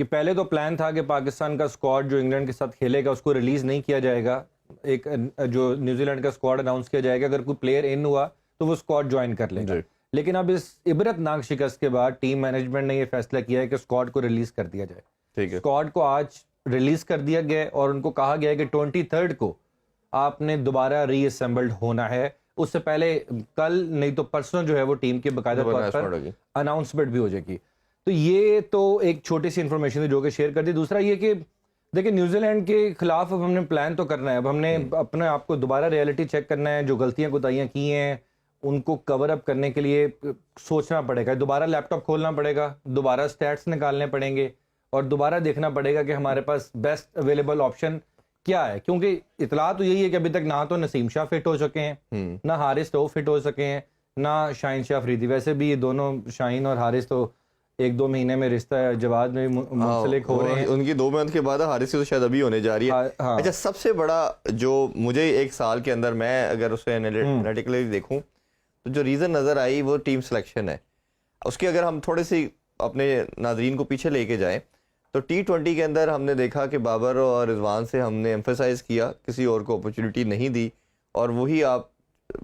कि पहले तो प्लान था कि पाकिस्तान का स्क्वाड जो इंग्लैंड के साथ खेलेगा उसको रिलीज नहीं किया जाएगा। एक जो न्यूजीलैंड का स्क्वाड अनाउंस किया जाएगा, अगर कोई प्लेयर इन हुआ तो वो स्क्वाड ज्वाइन कर लेगा। लेकिन अब इस इबरतनाक शिकस्त के बाद टीम मैनेजमेंट ने यह फैसला किया है कि स्क्वाड को रिलीज कर दिया जाए। ठीक है, स्क्वाड को आज रिलीज कर दिया गया और उनको कहा गया है कि 23 को आपने दोबारा रीअसेंबल्ड होना है। उससे पहले कल नहीं तो परसों जो है वो टीम के बाकायदा तौर पर अनाउंसमेंट भी हो जाएगी। तो ये तो एक छोटी सी इंफॉर्मेशन थी जो कि शेयर कर दी। दूसरा ये कि देखिए न्यूजीलैंड के खिलाफ अब हमने प्लान तो करना है, अब हमने अपने आप को दोबारा रियलिटी चेक करना है, जो गलतियां कोताहियां की हैं उनको कवर अप करने के लिए सोचना पड़ेगा, दोबारा लैपटॉप खोलना पड़ेगा, दोबारा स्टैट्स निकालने पड़ेंगे और दोबारा देखना पड़ेगा कि हमारे पास बेस्ट अवेलेबल ऑप्शन क्या है। क्योंकि इतला तो यही है कि अभी तक ना तो नसीम शाह फिट हो चुके हैं, ना हारिस तो फिट हो सके हैं, ना शाहीन शाह अफरीदी। वैसे भी ये दोनों शाहीन और हारिस तो 1-2 महीने में रिश्ता जवाब में मुंसलिक हो रहे हैं। उनकी 2 मंथ के बाद हारिस की तो शायद अभी होने जा रही है। हाँ। अच्छा, सबसे बड़ा जो मुझे 1 साल के अंदर मैं अगर उसे एनालिटिकली देखूं तो जो रीजन नजर आई वो टीम सिलेक्शन है। उसकी अगर हम थोड़ी सी अपने नाजरीन को पीछे लेके जाएं तो T20 के अंदर हमने देखा कि बाबर और रिजवान से हमने एम्फेसाइज किया, किसी और को अपॉर्चुनिटी नहीं दी। और वही आप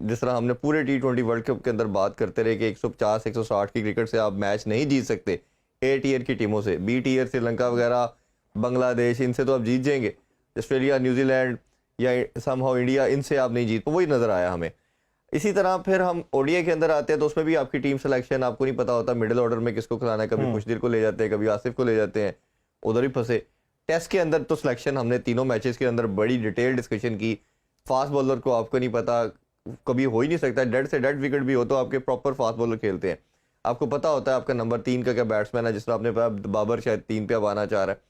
जिस तरह हमने पूरे T20 वर्ल्ड कप के अंदर बात करते रहे कि 150-160 की क्रिकेट से आप मैच नहीं जीत सकते A टीयर की टीमों से। B टीयर श्रीलंका वगैरह, बांग्लादेश, इनसे तो आप जीत जाएंगे। ऑस्ट्रेलिया, न्यूजीलैंड या समहाउ इंडिया, इनसे आप नहीं जीत, वही नज़र आया हमें। इसी तरह फिर हम ODI के अंदर आते हैं तो उसमें भी आपकी टीम सिलेक्शन आपको नहीं पता होता मिडिल ऑर्डर में किसको खिलाना है। कभी खुशदिल को ले जाते हैं, कभी आसिफ को ले जाते हैं, उधर ही फंसे। टेस्ट के अंदर तो सिलेक्शन हमने तीनों मैचेस के अंदर बड़ी डिटेल डिस्कशन की। फास्ट बॉलर को आपको नहीं पता, कभी हो ही नहीं सकता, डेड से डेड विकेट भी हो तो आपके प्रॉपर फास्ट बॉलर खेलते हैं। आपको पता होता है आपका नंबर 3 का क्या बैट्समैन है, जिस तरह आपने बाबर शायद 3 पे अब आना चाह रहा है।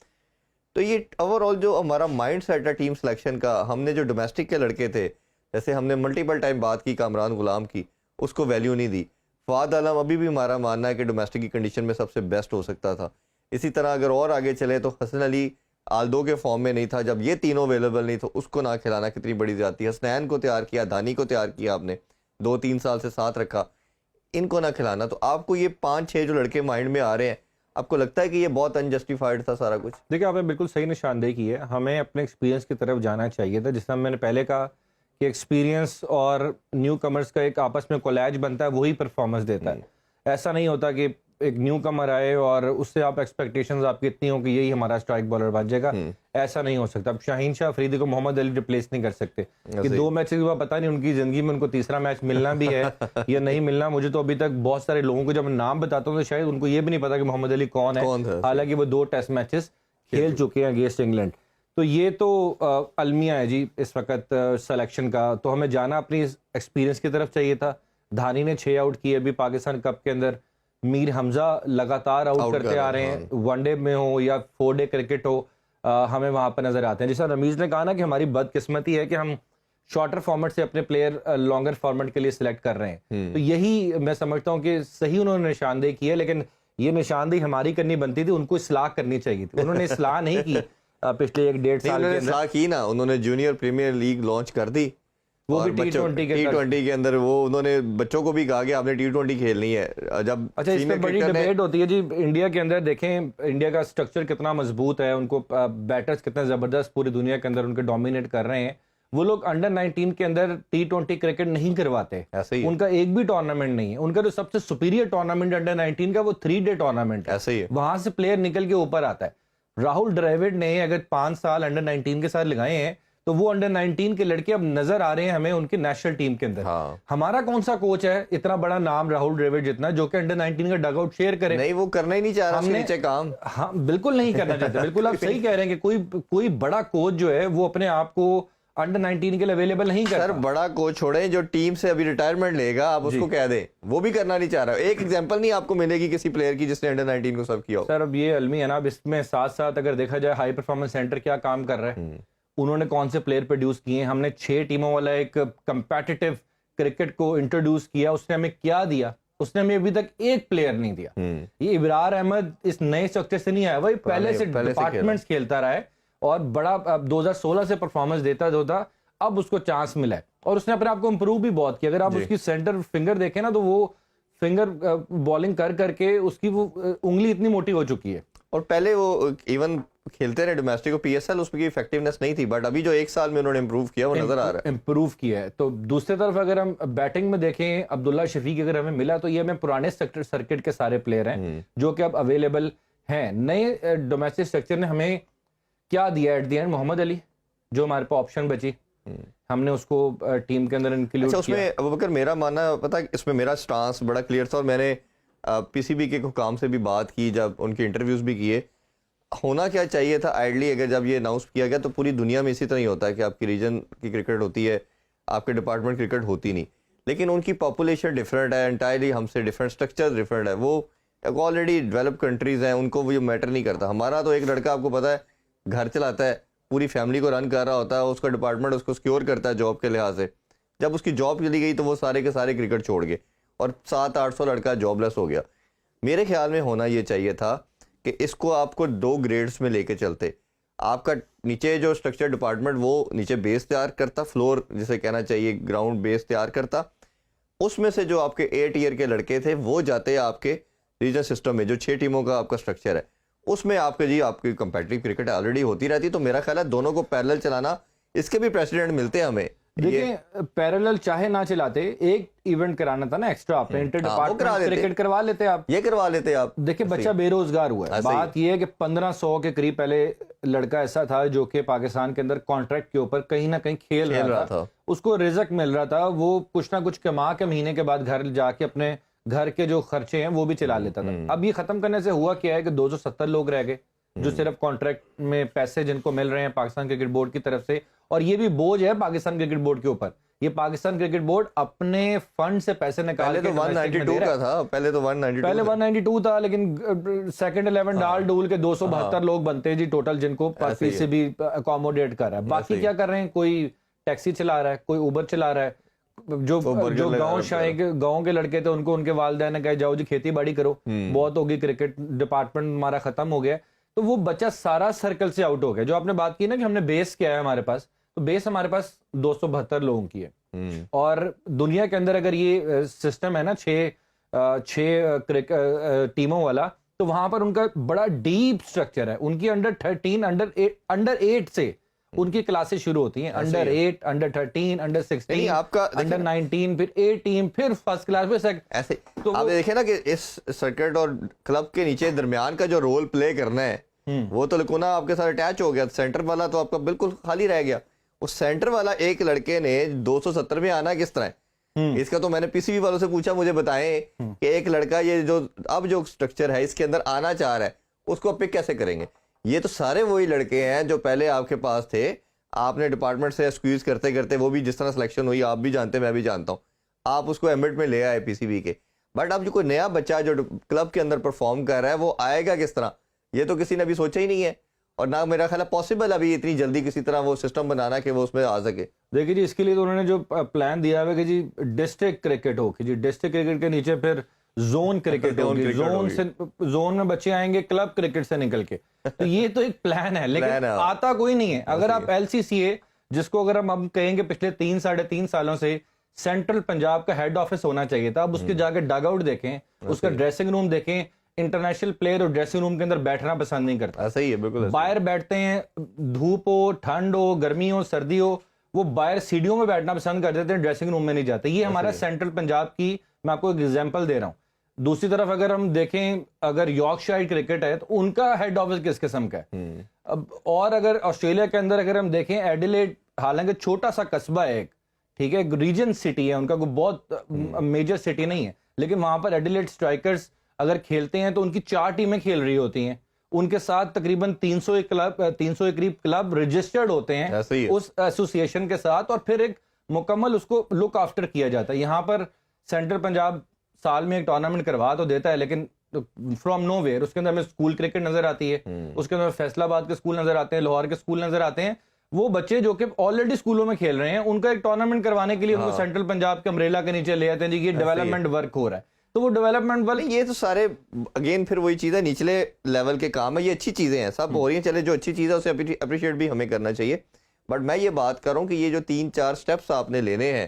तो ये ओवरऑल जो हमारा माइंड सेट है टीम सिलेक्शन का, हमने जो डोमेस्टिक के लड़के थे, जैसे हमने मल्टीपल टाइम बात की कामरान गुलाम की, उसको वैल्यू नहीं दी। फवाद आलम अभी भी हमारा मानना है कि डोमेस्टिक की कंडीशन में सबसे बेस्ट हो सकता था। इसी तरह अगर और आगे चले तो हसन अली आल्दो के फॉर्म में नहीं था, जब ये तीनों अवेलेबल नहीं तो उसको ना खिलाना कितनी बड़ी ज्यादती। हसनैन को तैयार किया, दानी को तैयार किया आपने, 2-3 साल से साथ रखा, इनको ना खिलाना। तो आपको ये 5-6 जो लड़के माइंड में आ रहे हैं, आपको लगता है कि ये बहुत अनजस्टिफाइड था सारा कुछ? देखिए, आपने बिल्कुल सही निशानदेही की है। हमें अपने एक्सपीरियंस की तरफ जाना चाहिए था, जिस तरह मैंने पहले कहा कि एक्सपीरियंस और न्यू कमर्स का एक आपस में कोलैज बनता है, वही परफॉर्मेंस देता है। ऐसा नहीं होता कि एक न्यू कमर आए और उससे आप एक्सपेक्टेशंस आपकी इतनी हो कि यही हमारा स्ट्राइक बॉलर बन जाएगा। ऐसा नहीं हो सकता। अब शाहीन शाह अफरीदी को मोहम्मद अली रिप्लेस नहीं कर सकते कि 2 मैचेस के बाद पता नहीं उनकी जिंदगी में उनको तीसरा मैच मिलना भी है या नहीं मिलना। मुझे तो अभी तक बहुत सारे लोगों को जब मैं नाम बताता हूँ तो शायद उनको ये भी नहीं पता कि मोहम्मद अली कौन है, हालांकि वो 2 टेस्ट मैचेस खेल चुके हैं अगेंस्ट इंग्लैंड। तो ये तो अलमिया है जी इस वक्त सिलेक्शन का। तो हमें जाना अपनी एक्सपीरियंस की तरफ चाहिए था। धानी ने 6 आउट किए अभी पाकिस्तान कप के अंदर। मीर हमजा लगातार आउट करते आ रहे हैं, वनडे में हो या 4 डे क्रिकेट हो, हमें वहां पर नजर आते हैं। जैसा रमीज ने कहा ना कि हमारी बदकिस्मती है कि हम शॉर्टर फॉर्मेट से अपने प्लेयर लॉन्गर फॉर्मेट के लिए सिलेक्ट कर रहे हैं। तो यही मैं समझता हूँ कि सही उन्होंने निशानदेही की है, लेकिन ये निशानदेही हमारी करनी बनती थी, उनको इस्लाह करनी चाहिए थी। उन्होंने इस्लाह नहीं की पिछले 1-1.5 साल के अंदर। की ना उन्होंने जूनियर प्रीमियर लीग लॉन्च कर दी, वो भी T20 के अंदर। वो उन्होंने बच्चों को भी कहा कि आपने T20 खेलनी है। जब अच्छा, इस पे बड़ी डिबेट होती है जी इंडिया के अंदर। देखें इंडिया का स्ट्रक्चर कितना मजबूत है, उनको बैटर्स कितने जबरदस्त पूरी दुनिया के अंदर उनके डोमिनेट कर रहे हैं। वो लोग अंडर 19 के अंदर T20 क्रिकेट नहीं करवाते, ऐसे ही उनका एक भी टूर्नामेंट नहीं है। उनका जो सबसे सुपीरियर टूर्नामेंट अंडर 19 का वो 3 डे टूर्नामेंट है, ऐसे ही है। वहां से प्लेयर निकल के ऊपर आता है। राहुल द्रविड़ ने अगर 5 साल अंडर 19 के साथ लगाए हैं तो वो अंडर 19 के लड़के अब नजर आ रहे हैं हमें उनकी नेशनल टीम के अंदर। हमारा कौन सा कोच है इतना बड़ा नाम राहुल द्रविड़ जितना, जो कि अंडर 19 का डगआउट शेयर करे? नहीं, वो करना ही नहीं चाह रहा, नीचे काम। हाँ, बिल्कुल नहीं करना चाहते। बिल्कुल आप सही कह रहे हैं कि कोई बड़ा कोच जो है वो अपने आप को अंडर 19 के लिए अवेलेबल नहीं करता। सर, बड़ा कोच छोड़े, जो टीम से अभी रिटायरमेंट लेगा आप उसको कह दें, वो भी करना नहीं चाह रहा। एक एग्जांपल नहीं आपको मिलेगी किसी प्लेयर की जिसने अंडर 19 को सर्व किया हो। सर, अब ये अलमी है ना, अब इसमें साथ साथ अगर देखा जाए हाई परफॉर्मेंस सेंटर क्या काम कर रहा है, उन्होंने कौन से प्लेयर प्रोड्यूस किए। हमने 6 टीमों वाला एक कंपेटिटिव क्रिकेट को इंट्रोड्यूस किया, उसने हमें क्या दिया? उसने हमें अभी तक एक प्लेयर नहीं दिया। ये इब्रार अहमद इस नए स्ट्रक्चर से नहीं आया, वही पहले से डिपार्टमेंट्स खेलता रहा है और बड़ा 2016 से परफॉर्मेंस देता होता, अब उसको चांस मिला है और उसने अपने आप को इंप्रूव भी बहुत किया। अगर आप उसकी सेंटर फिंगर देखें ना तो वो फिंगर बॉलिंग कर करके उसकी वो उंगली इतनी मोटी हो चुकी है। और पहले वो इवन खेलते रहे डोमेस्टिक और PSL, उसकी इफेक्टिवनेस नहीं थी, बट अभी जो 1 साल में उन्होंने इंप्रूव किया वो नजर आ रहा है। इंप्रूव किया है। तो दूसरी तरफ अगर हम बैटिंग में देखें, अब्दुल्ला शफीक अगर हमें मिला तो ये हमें पुराने सर्किट के सारे प्लेयर हैं जो कि अब अवेलेबल हैं। नए डोमेस्टिक स्ट्रक्चर ने हमें क्या दिया at the end? Mohammad Ali जो हमारे पास ऑप्शन बची, हमने उसको टीम के अंदर इंक्लूड किया। उसमें अबूबकर मेरा मानना पता है, इसमें मेरा स्टांस बड़ा क्लियर था और मैंने PCB के हुकाम से भी बात की, जब उनके इंटरव्यूज भी किए। होना क्या चाहिए था आइडली, अगर जब ये अनाउंस किया गया तो पूरी दुनिया में इसी तरह ही होता है कि आपकी रीजन की क्रिकेट होती है, आपके डिपार्टमेंट क्रिकेट होती नहीं, लेकिन उनकी पॉपुलेशन डिफरेंट है, एंटायरली हमसे डिफरेंट, स्ट्रक्चर डिफरेंट है। वो ऑलरेडी डेवलप कंट्रीज हैं, उनको वो मैटर नहीं करता। हमारा तो एक लड़का आपको पता है घर चलाता है, पूरी फैमिली को रन कर रहा होता है, उसका डिपार्टमेंट उसको सिक्योर करता है जॉब के लिहाज से। जब उसकी जॉब चली गई तो वो सारे के सारे क्रिकेट छोड़ गए और 700-800 लड़का जॉबलेस हो गया। मेरे ख्याल में होना ये चाहिए था कि इसको आपको 2 ग्रेड्स में लेके चलते। आपका नीचे जो स्ट्रक्चर डिपार्टमेंट वो नीचे बेस तैयार करता, फ्लोर जिसे कहना चाहिए ग्राउंड बेस तैयार करता, उसमें से जो आपके A टियर के लड़के थे वो जाते आपके रीजन सिस्टम में, जो 6 टीमों का आपका स्ट्रक्चर है, उसमें आपकी कंपेटिटिव क्रिकेट ऑलरेडी होती रहती। तो मेरा ख्याल है दोनों को पैरेलल चलाना, इसके भी प्रेसिडेंट मिलते हैं हमें। देखिए, पैरेलल चाहे ना चलाते, एक इवेंट कराना था ना एक्स्ट्रा, आपने इंटर डिपार्टमेंट क्रिकेट करवा लेते, आप ये करवा लेते। आप देखिए, बच्चा बेरोजगार हुआ है। बात ये है कि 1500 के करीब पहले लड़का ऐसा था जो कि पाकिस्तान के अंदर कॉन्ट्रैक्ट के ऊपर कहीं ना कहीं खेल रहा था, उसको रिजक मिल रहा था, वो कुछ ना कुछ कमा के महीने के बाद घर जाके अपने घर के जो खर्चे हैं वो भी चला लेता था। अब ये खत्म करने से हुआ क्या है कि 270 लोग रह गए जो सिर्फ कॉन्ट्रैक्ट में पैसे जिनको मिल रहे हैं पाकिस्तान क्रिकेट बोर्ड की तरफ से, और ये भी बोझ है पाकिस्तान क्रिकेट बोर्ड के ऊपर ये पाकिस्तान क्रिकेट बोर्ड अपने फंड से पैसे निकाल पहले तो 192 का था, पहले 192 था, लेकिन सेकंड 11 डाल डूल के 272 लोग बनते हैं जी टोटल, जिनको पीसीबी अकोमोडेट कर रहा है। बाकी क्या कर रहे हैं, कोई टैक्सी चला रहा है, कोई उबर चला रहा है, जो गांव के लड़के थे उनको उनके वालिदैन ने कहा जाओ जी खेती बाड़ी करो, बहुत होगी, क्रिकेट डिपार्टमेंट हमारा खत्म हो गया। तो वो बच्चा सारा सर्कल से आउट हो गया। जो आपने बात की ना कि हमने बेस किया है हमारे पास, तो बेस हमारे पास 272 लोगों की है। और दुनिया के अंदर अगर ये सिस्टम है ना छह टीमों वाला, तो वहां पर उनका बड़ा डीप स्ट्रक्चर है। उनकी अंडर 13 अंडर 8 से उनकी क्लासेस शुरू होती हैं, अंडर 8, अंडर 13, अंडर 16, आपका अंडर 19, फिर 18, फिर फर्स्ट क्लास, फिर ऐसे। तो आप देखें ना कि इस सर्किट और क्लब के नीचे दरमियान का जो रोल प्ले करना है, वो तो लिकोना आपके साथ अटैच हो गया। सेंटर वाला तो आपका बिल्कुल खाली रह गया। उस सेंटर वाला एक लड़के ने 270 में आना किस तरह है, इसका तो मैंने पीसीबी वालों से पूछा, मुझे बताएं कि एक लड़का ये जो स्ट्रक्चर है इसके अंदर आना चाह रहा है, उसको पिक कैसे करेंगे। ये तो सारे वही लड़के हैं जो पहले आपके पास थे, आपने डिपार्टमेंट से स्क्वीज करते करते, वो भी जिस तरह सिलेक्शन हुई आप भी जानते, मैं भी जानता हूँ, आप उसको एमिट में ले आए पीसीबी के। बट अब जो कोई नया बच्चा जो क्लब के अंदर परफॉर्म कर रहा है, वो आएगा किस तरह, ये तो किसी ने अभी सोचा ही नहीं है। और ना मेरा ख्याल है पॉसिबल अभी इतनी जल्दी किसी तरह वो सिस्टम बनाना कि वो उसमें आ सके। देखिए जी, इसके लिए तो उन्होंने जो प्लान दिया है कि जी डिस्ट्रिक्ट क्रिकेट हो, कि जी डिस्ट्रिक्ट क्रिकेट के नीचे फिर जोन क्रिकेट होगी, जोन में बच्चे आएंगे क्लब क्रिकेट से निकल के। तो ये तो एक प्लान है, लेकिन आता कोई नहीं है। अगर आप एलसीसीए, जिसको अगर हम कहेंगे पिछले 3-3.5 सालों से सेंट्रल पंजाब का हेड ऑफिस होना चाहिए था, अब उसके जाके डग आउट देखें, उसका ड्रेसिंग रूम देखें, इंटरनेशनल प्लेयर और ड्रेसिंग रूम के अंदर बैठना पसंद नहीं करता। सही है, बिल्कुल बाहर बैठते हैं, धूप हो, ठंड हो, गर्मी हो, सर्दी हो, वो बाहर सीढ़ियों में बैठना पसंद कर देते हैं, ड्रेसिंग रूम में नहीं जाते। ये हमारा सेंट्रल पंजाब की, मैं आपको एक एग्जांपल दे रहा हूं। दूसरी तरफ अगर हम देखें, अगर यॉर्कशायर क्रिकेट है तो उनका हेड ऑफिस किस किस्म का है। अब और अगर ऑस्ट्रेलिया के अंदर अगर हम देखें, एडिलेड हालांकि छोटा सा कस्बा है एक, ठीक है, रीजन सिटी है उनका, कोई बहुत मेजर सिटी नहीं है, लेकिन वहां पर एडिलेड स्ट्राइकर्स अगर खेलते हैं तो उनकी 4 टीमें खेल रही होती हैं, उनके साथ तकरीबन 300 के करीब क्लब रजिस्टर्ड होते हैं उस एसोसिएशन के साथ, और फिर एक मुकम्मल उसको लुक आफ्टर किया जाता है। यहाँ पर सेंट्रल पंजाब साल में एक टूर्नामेंट करवा तो देता है, लेकिन फ्रॉम नोवेयर उसके अंदर हमें स्कूल क्रिकेट नजर आती है, उसके अंदर फैसलाबाद के स्कूल नजर आते हैं, लाहौर के स्कूल नजर आते हैं। वो बच्चे जो कि ऑलरेडी स्कूलों में खेल रहे हैं, उनका एक टूर्नामेंट करवाने के लिए उनको सेंट्रल पंजाब के अम्ब्रेला के नीचे ले आते हैं जी, ये डेवलपमेंट वर्क हो रहा है। तो वो डेवलपमेंट वाले, ये तो सारे अगेन फिर वही चीज़ है, निचले लेवल के काम है। ये अच्छी चीज़ें हैं, सब हो रही हैं, चले जो अच्छी चीज़ है उसे अप्रिशिएट भी हमें करना चाहिए। बट मैं ये बात कर रहा हूँ कि ये जो 3-4 स्टेप्स आपने लेने हैं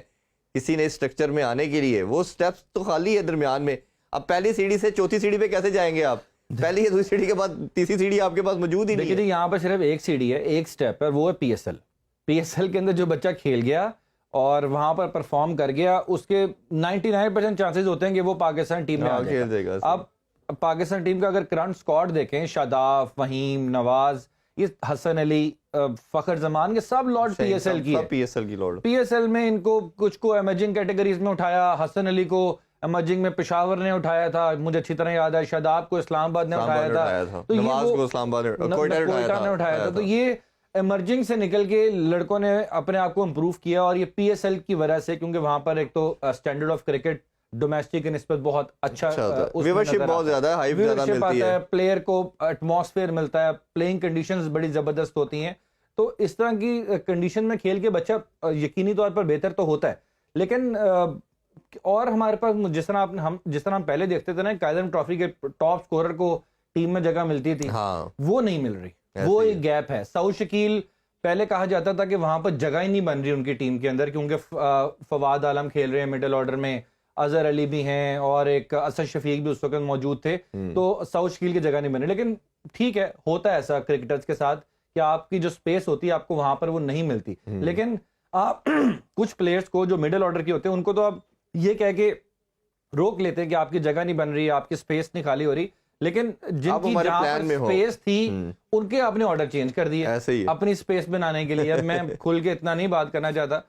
किसी ने स्ट्रक्चर में आने के लिए, वो स्टेप्स तो खाली है दरमियान में। अब पहली सीढ़ी से चौथी सीढ़ी पे कैसे जाएंगे आप? पहली दूसरी सीढ़ी के बाद तीसरी सीढ़ी आपके पास मौजूद ही नहीं है। देखिए यहाँ पर सिर्फ एक सीढ़ी है, एक स्टेप है, वो है पीएसएल के अंदर जो बच्चा खेल गया और वहां पर परफॉर्म कर गया, उसके 99% चांसेस होते हैं कि वो पाकिस्तान टीम में आ जाएगा। अब पाकिस्तान टीम का अगर करंट स्क्वाड देखें, शादाब, फहीम, नवाज, ये हसन अली, फखर जमान, के सब लॉर्ड पीएसएल की है। पीएसएल की लॉर्ड, पीएसएल में इनको कुछ को इमर्जिंग कैटेगरीज में उठाया, हसन अली को इमर्जिंग में पेशावर ने उठाया था, मुझे अच्छी तरह याद है, शादाब को इस्लामाबाद ने उठाया था, तो नवाज को इस्लामाबाद ने उठाया था। तो ये इमर्जिंग से निकल के लड़कों ने अपने आप को इम्प्रूव किया, और ये पीएसएल की वजह से, क्योंकि वहां पर एक तो स्टैंडर्ड ऑफ क्रिकेट डोमेस्टिक की निस्बत बहुत अच्छा, व्यूअरशिप बहुत ज्यादा है, हाइप ज्यादा मिलती है, प्लेयर को एटमॉस्फेयर मिलता है, प्लेइंग कंडीशंस बड़ी जबरदस्त होती हैं। तो इस तरह की कंडीशन में खेल के बच्चा यकीनी तौर पर बेहतर तो होता है। लेकिन और हमारे पास जिस तरह हम पहले देखते थे ना, कायदम ट्रॉफी के टॉप स्कोरर को टीम में जगह मिलती थी, वो नहीं मिल रही, वो एक गैप है। सऊद शकील पहले कहा जाता था कि वहां पर जगह ही नहीं बन रही उनकी टीम के अंदर, क्योंकि फवाद आलम खेल रहे हैं मिडिल ऑर्डर में, अजहर अली भी हैं और एक असद शफीक भी उस वक्त मौजूद थे, तो सऊद शकील की जगह नहीं बन रही। लेकिन ठीक है, होता है ऐसा क्रिकेटर्स के साथ कि आपकी जो स्पेस होती है आपको वहां पर वो नहीं मिलती। लेकिन आप कुछ प्लेयर्स को जो मिडिल ऑर्डर के होते हैं उनको तो आप ये कह के रोक लेते हैं कि आपकी जगह नहीं बन रही, आपकी स्पेस नहीं खाली हो रही, लेकिन जिनकी जहां पर स्पेस थी उनके आपने ऑर्डर चेंज कर दिए अपनी स्पेस बनाने के लिए। अब मैं खुल के इतना नहीं बात करना चाहता।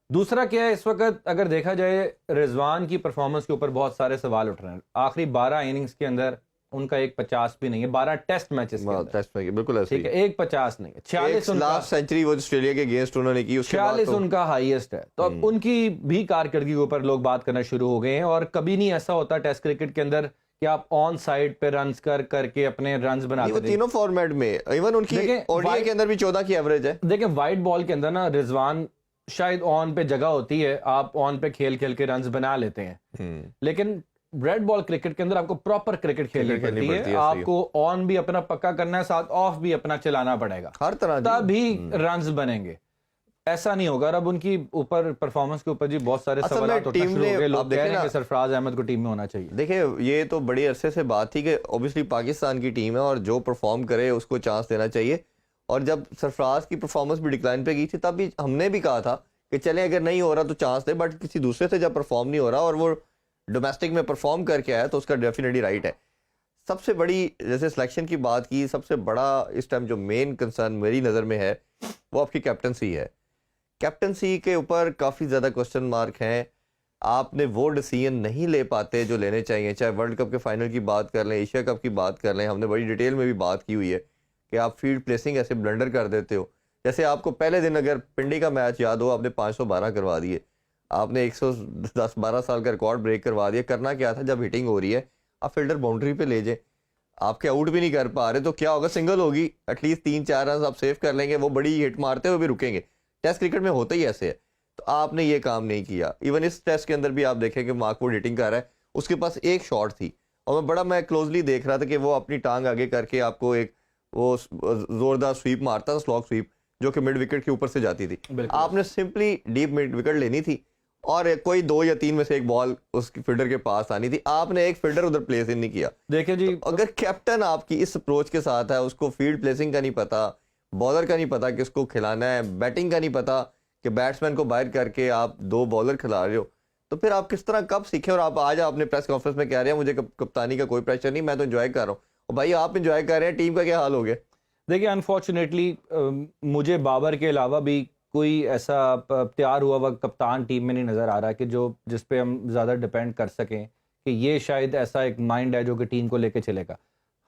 दूसरा क्या है, इस वक्त अगर देखा जाए रिजवान की परफॉर्मेंस के ऊपर बहुत सारे सवाल उठ रहे हैं। आखिरी 12 इनिंग्स के अंदर उनका 150 भी नहीं है 12 टेस्ट मैचेस के अंदर। टेस्ट में बिल्कुल ऐसे ठीक है, 150 नहीं है, 46 उनका लास्ट सेंचुरी वो ऑस्ट्रेलिया के अगेंस्ट उन्होंने की, उसके बाद 46 तो उनका हाईएस्ट है। तो अब उनकी भी कारकर्दगी के ऊपर लोग बात करना शुरू हो गए हैं। और कभी नहीं ऐसा होता टेस्ट क्रिकेट के अंदर कि आप ऑन साइड पे रन्स करके अपने रन्स बनाते वो तीनों फॉर्मेट में, इवन उनकी ओडीआई के अंदर भी 14 की एवरेज है। देखें व्हाइट बॉल के अंदर ना रिजवान शायद ऑन पे जगह होती है, आप ऑन पे खेल के रन्स बना लेते हैं, लेकिन रेड बॉल क्रिकेट के अंदर आपको प्रॉपर क्रिकेट खेलनी पड़ती है। आपको ऑन भी अपना पक्का करना है, साथ ऑफ भी अपना चलाना पड़ेगा, हर तरह तभी रन्स बनेंगे। ऐसा नहीं होगा। अब उनकी ऊपर परफॉर्मेंस के ऊपर जी बहुत सारे सवाल उठना शुरू हो गए। लोग कह रहे हैं कि सरफराज अहमद को टीम में होना चाहिए। देखिए ये तो बड़ी अरसे से बात थी कि ऑब्वियसली पाकिस्तान की टीम है और जो परफॉर्म करे उसको चांस देना चाहिए। और जब सरफराज की परफॉर्मेंस भी डिक्लाइन पे गई थी तब भी हमने भी कहा था कि चले अगर नहीं हो रहा तो चांस दे, बट किसी दूसरे से जब परफॉर्म नहीं हो रहा और वो डोमेस्टिक में परफॉर्म करके आया तो उसका डेफिनेटली राइट है। सबसे बड़ी जैसे सिलेक्शन की बात की, सबसे बड़ा इस टाइम जो मेन कंसर्न मेरी नज़र में है वो आपकी कैप्टनसी है। कैप्टनसी के ऊपर काफ़ी ज़्यादा क्वेश्चन मार्क हैं। आपने वो डिसीजन नहीं ले पाते जो लेने चाहिए, चाहे वर्ल्ड कप के फाइनल की बात कर लें, एशिया कप की बात कर लें। हमने बड़ी डिटेल में भी बात की हुई है कि आप फील्ड प्लेसिंग ऐसे ब्लंडर कर देते हो। जैसे आपको पहले दिन अगर पिंडी का मैच याद हो, आपने 512 करवा दिए, आपने 110-12 साल का रिकॉर्ड ब्रेक करवा दिया। करना क्या था, जब हिटिंग हो रही है आप फील्डर बाउंड्री पे ले जाए, आपके आउट भी नहीं कर पा रहे तो क्या होगा, सिंगल होगी, एटलीस्ट 3-4 रन आप सेव कर लेंगे, वो बड़ी हिट मारते हुए भी रुकेंगे। टेस्ट क्रिकेट में होता ही ऐसे है। तो आपने ये काम नहीं किया। इवन इस टेस्ट के अंदर भी आप देखें कि मार्कवुड हिटिंग कर रहा है, उसके पास एक शॉट थी और मैं क्लोजली देख रहा था कि वो अपनी टांग आगे करके आपको एक वो जोरदार स्वीप मारता था, स्लॉग स्वीप, जो कि मिड विकेट के ऊपर से जाती थी। आपने सिंपली डीप मिड विकेट लेनी थी और कोई 2 या 3 में से एक बॉल उस फील्डर के पास आनी थी। आपने एक फील्डर उधर प्लेस इन नहीं किया। देखिए जी, तो अगर कैप्टन आपकी इस अप्रोच के साथ है, उसको फील्ड प्लेसिंग का नहीं पता, बॉलर का नहीं पता किसको खिलाना है, बैटिंग का नहीं पता कि बैट्समैन को बाहर करके आप 2 बॉलर खिला रहे हो, तो फिर आप किस तरह कब सीखें। और आप आज अपने प्रेस कॉन्फ्रेंस में कह रहे हैं मुझे कप्तानी का कोई प्रेशर नहीं, मैं तो एंजॉय कर रहा हूँ। और भाई आप एंजॉय कर रहे हैं, टीम का क्या हाल हो गया। देखिए अनफॉर्चुनेटली मुझे बाबर के अलावा भी कोई ऐसा तैयार हुआ हुआ कप्तान टीम में नहीं नज़र आ रहा कि जिस पे हम ज़्यादा डिपेंड कर सकें कि ये शायद ऐसा एक माइंड है जो कि टीम को लेके चलेगा।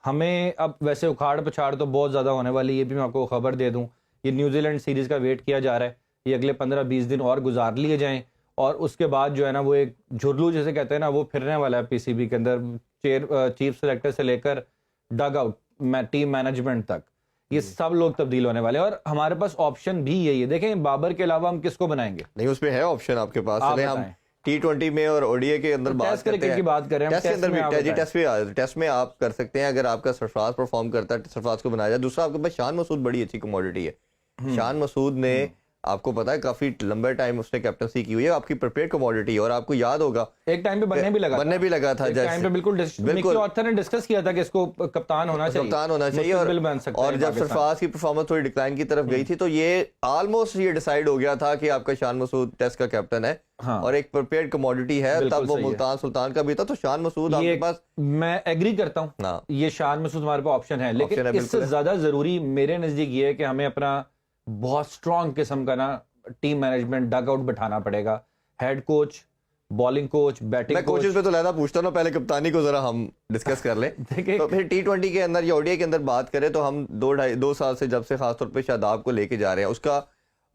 हमें अब वैसे उखाड़ पछाड़ तो बहुत ज़्यादा होने वाली, ये भी मैं आपको खबर दे दूं। ये न्यूजीलैंड सीरीज़ का वेट किया जा रहा है, ये अगले 15-20 दिन और गुजार लिए जाएं और उसके बाद जो है ना वो एक झुरलू जैसे कहते हैं ना, वो फिरने वाला है पीसीबी के अंदर। चीफ सेलेक्टर से लेकर डग आउट टीम मैनेजमेंट तक ये सब लोग तब्दील होने वाले हैं और हमारे पास ऑप्शन भी यही है। देखें बाबर के अलावा हम किसको बनाएंगे? नहीं, उसमें है ऑप्शन आपके पास। चले हम T20 में और ओडीआई के अंदर बात करते हैं, की बात करें, टेस्ट के अंदर भी टेस्ट में आप कर सकते हैं। अगर आपका सरफराज परफॉर्म करता है, सरफराज को बनाया जाए। दूसरा आपके पास शान मसूद बड़ी अच्छी कमोडिटी है। शान मसूद ने आपको पता है काफी लंबे टाइम उसने कैप्टनसी की हुई है, आपकी प्रिपेयर्ड कमोडिटी। और आपको याद होगा एक टाइम पे बनने भी लगा था, टाइम पे बिल्कुल ऑथर ने डिस्कस किया था कि इसको कप्तान होना चाहिए और जब सरफराज की परफॉर्मेंस थोड़ी डिक्लाइन की तरफ गई थी तो ये ऑलमोस्ट ये डिसाइड हो गया था कि आपका शान मसूद टेस्ट का कैप्टन है। हाँ। और एक प्रिपेयर्ड कमोडिटी है, तब वो मुल्तान सुल्तान का भी था। तो शान मसूद आपके पास, मैं एग्री करता हूँ, ये शान मसूद हमारे पास ऑप्शन है, लेकिन इससे ज्यादा जरूरी मेरे नजदीक ये है कि हमें अपना बहुत स्ट्रॉन्ग किस्म का ना टीम मैनेजमेंट डग आउट बैठाना पड़ेगा। Head coach, bowling coach, batting coach. Coaches पे तो लहदा पूछता हूं, पहले कप्तानी को जरा हम डिस्कस कर लें। तो फिर T20 के अंदर या ओडीआई के अंदर बात करें तो हम 2 साल से जब से खासतौर पे शादाब को लेके जा रहे हैं, उसका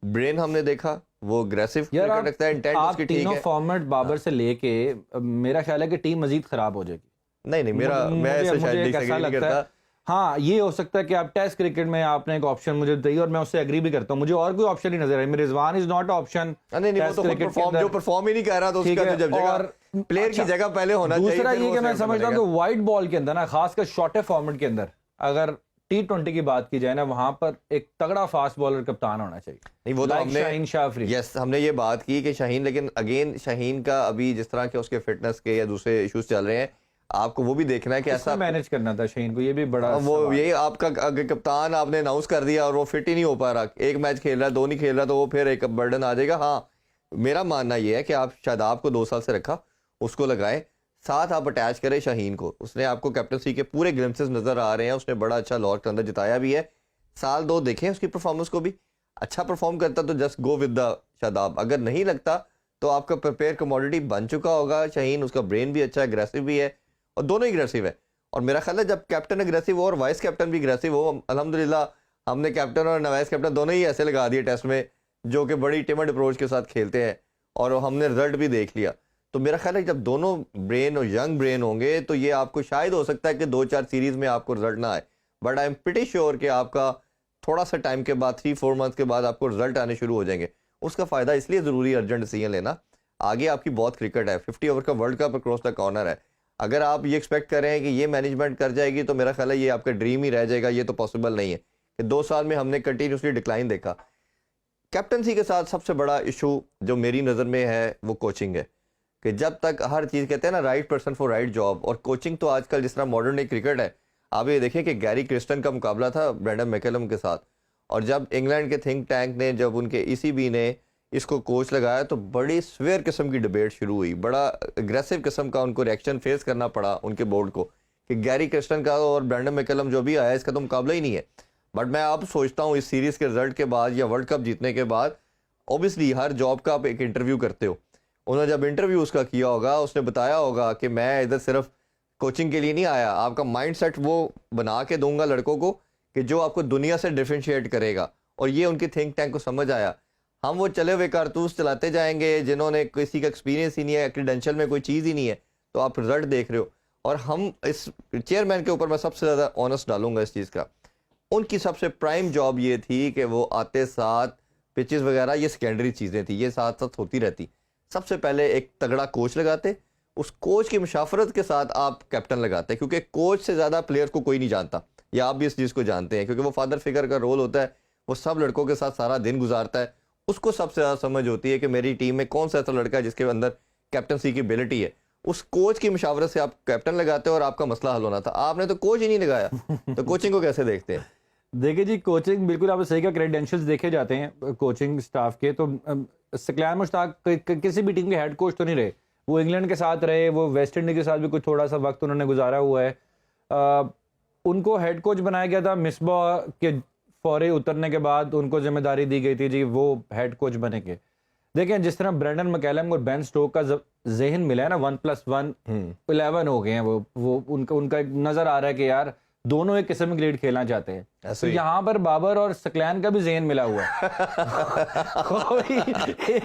ब्रेन हमने देखा, वो अग्रेसिव क्रिकेट रखता है, इंटेंट उसकी ठीक है। तीनों फॉर्मेट बाबर से लेके मेरा ख्याल है कि टीम मजीद खराब हो जाएगी। नहीं मैं ऐसे शायद डिसएग्री नहीं करता। हाँ, ये हो सकता है कि आप टेस्ट क्रिकेट में आपने एक ऑप्शन मुझे दी और मैं उससे एग्री भी करता हूँ। मुझे और कोई ऑप्शन नहीं नजर आया। Rizwan is not option. जो परफॉर्म ही नहीं कर रहा तो उसका जब जगह प्लेयर की जगह पहले होना चाहिए। दूसरा ये कि मैं समझता हूँ कि व्हाइट बॉल के अंदर ना, खासकर शॉर्टर फॉर्मेट के अंदर, अगर T20 की बात की जाए ना, वहां पर एक तगड़ा फास्ट बॉलर कप्तान होना चाहिए। नहीं, वो तो हमने शाहीन शाफरी, यस हमने ये बात की कि शाहीन, लेकिन अगेन शाहीन का अभी जिस तरह के उसके फिटनेस के या दूसरे इश्यूज चल रहे हैं, आपको वो भी देखना है कि ऐसा मैनेज करना था शाहीन को। ये भी बड़ा वो यही आपका कप्तान आपने अनाउंस कर दिया और वो फिट ही नहीं हो पा रहा, एक मैच खेल रहा है, 2 नहीं खेल रहा, तो वो फिर एक बर्डन आ जाएगा। हाँ, मेरा मानना ये है कि आप शादाब को 2 साल से रखा, उसको लगाए, साथ आप अटैच करें शाहीन को। उसने आपको कैप्टनसी के पूरे ग्लिम्पसेस नजर आ रहे हैं, उसने बड़ा अच्छा लॉर्ड अंदर जिताया भी है। साल 2 देखें उसकी परफॉर्मेंस को भी, अच्छा परफॉर्म करता तो just go with the Shadab. अगर नहीं लगता तो आपका प्रिपेयर कमोडिटी बन चुका होगा शाहीन। उसका ब्रेन भी अच्छा है, अग्रेसिव भी है, और दोनों ही अग्रेसिव है। और मेरा ख्याल है जब कैप्टन अग्रेसिव हो और वाइस कैप्टन भी अग्रेसिव हो, अल्हम्दुलिल्लाह हमने कैप्टन और वाइस कैप्टन दोनों ही ऐसे लगा दिए टेस्ट में जो कि बड़ी टिमड अप्रोच के साथ खेलते हैं, और हमने रिजल्ट भी देख लिया। तो मेरा ख्याल है जब दोनों ब्रेन और यंग ब्रेन होंगे तो ये आपको शायद हो सकता है कि 2-4 सीरीज में आपको रिजल्ट ना आए, but I am pretty sure कि आपका थोड़ा सा टाइम के बाद 3-4 मंथ के बाद आपको रिजल्ट आने शुरू हो जाएंगे। उसका फ़ायदा इसलिए ज़रूरी है अर्जेंट डिसीजन लेना, आगे आपकी बहुत क्रिकेट है, 50 ओवर का world cup across the corner है। अगर आप ये एक्सपेक्ट कर रहे हैं कि ये मैनेजमेंट कर जाएगी तो मेरा ख्याल है ये आपका ड्रीम ही रह जाएगा, ये तो पॉसिबल नहीं है कि 2 साल में हमने कंटिन्यूसली डिक्लाइन देखा। कैप्टनसी के साथ सबसे बड़ा इशू जो मेरी नज़र में है वो कोचिंग है, कि जब तक हर चीज़ कहते हैं ना right person for right job, और कोचिंग तो आजकल जिस तरह मॉडर्न डे क्रिकेट है, आप ये देखिए कि गैरी क्रिस्टन का मुकाबला था ब्रेंडन मैकलम के साथ, और जब इंग्लैंड के थिंक टैंक ने, जब उनके ईसीबी ने इसको कोच लगाया तो बड़ी स्वेयर किस्म की डिबेट शुरू हुई, बड़ा अग्रेसिव किस्म का उनको रिएक्शन फेस करना पड़ा उनके बोर्ड को कि गैरी क्रिस्टन का और ब्रेंडन मैकलम जो भी आया इसका तो मुकाबला ही नहीं है। बट मैं अब सोचता हूँ इस सीरीज़ के रिजल्ट के बाद या वर्ल्ड कप जीतने के बाद, ऑब्वियसली हर जॉब का आप एक इंटरव्यू करते हो, उन्होंने जब इंटरव्यू उसका किया होगा उसने बताया होगा कि मैं इधर सिर्फ कोचिंग के लिए नहीं आया, आपका माइंडसेट वो बना के दूंगा लड़कों को कि जो आपको दुनिया से डिफरेंशिएट करेगा, और ये उनकी थिंक टैंक को समझ आया। हम वो चले हुए कारतूस चलाते जाएंगे जिन्होंने किसी का एक्सपीरियंस ही नहीं है, क्रेडेंशियल में कोई चीज़ ही नहीं है, तो आप रिजल्ट देख रहे हो। और हम इस चेयरमैन के ऊपर मैं सबसे ज़्यादा ऑनेस्ट डालूंगा इस चीज़ का, उनकी सबसे प्राइम जॉब ये थी कि वो आते साथ पिचेस वगैरह ये सेकेंडरी चीज़ें थी, ये साथ साथ होती रहती। सबसे पहले एक तगड़ा कोच लगाते, उस कोच की मुशाफरत के साथ आप कैप्टन लगाते, क्योंकि कोच से ज़्यादा प्लेयर को कोई नहीं जानता, या आप भी इस चीज़ को जानते हैं, क्योंकि वो फादर फिगर का रोल होता है, वो सब लड़कों के साथ सारा दिन गुजारता है, उसको सबसे ज़्यादा समझ होती है कि मेरी टीम में कौन सा ऐसा लड़का है जिसके अंदर कैप्टनसी की एबिलिटी है। उस कोच की मुशावरत से आप कैप्टन लगाते हो और आपका मसला हल होना था। आपने तो कोच ही नहीं लगाया, तो कोचिंग को कैसे देखते हैं? देखिए जी, कोचिंग बिल्कुल आपने सही कहा, क्रेडेंशियल्स देखे जाते हैं कोचिंग स्टाफ के। तो सकलान मुश्ताक किसी भी टीम के हेड कोच तो नहीं रहे, वो इंग्लैंड के साथ रहे, वो वेस्ट इंडीज के साथ भी कुछ थोड़ा सा वक्त उन्होंने गुजारा हुआ है। उनको हेड कोच बनाया गया था, मिसबा के फौरी उतरने के बाद उनको जिम्मेदारी दी गई थी जी वो हेड कोच बनेंगे। देखें जिस तरह ब्रेंडन मैकलम और बेन स्टोक का जहन मिला है ना, 1+1 11 हो गए हैं, वो उनका नजर आ रहा है कि यार दोनों एक किस्म की क्रिकेट खेलना चाहते हैं। तो यहाँ पर बाबर और सकलैन का भी जहन मिला हुआ है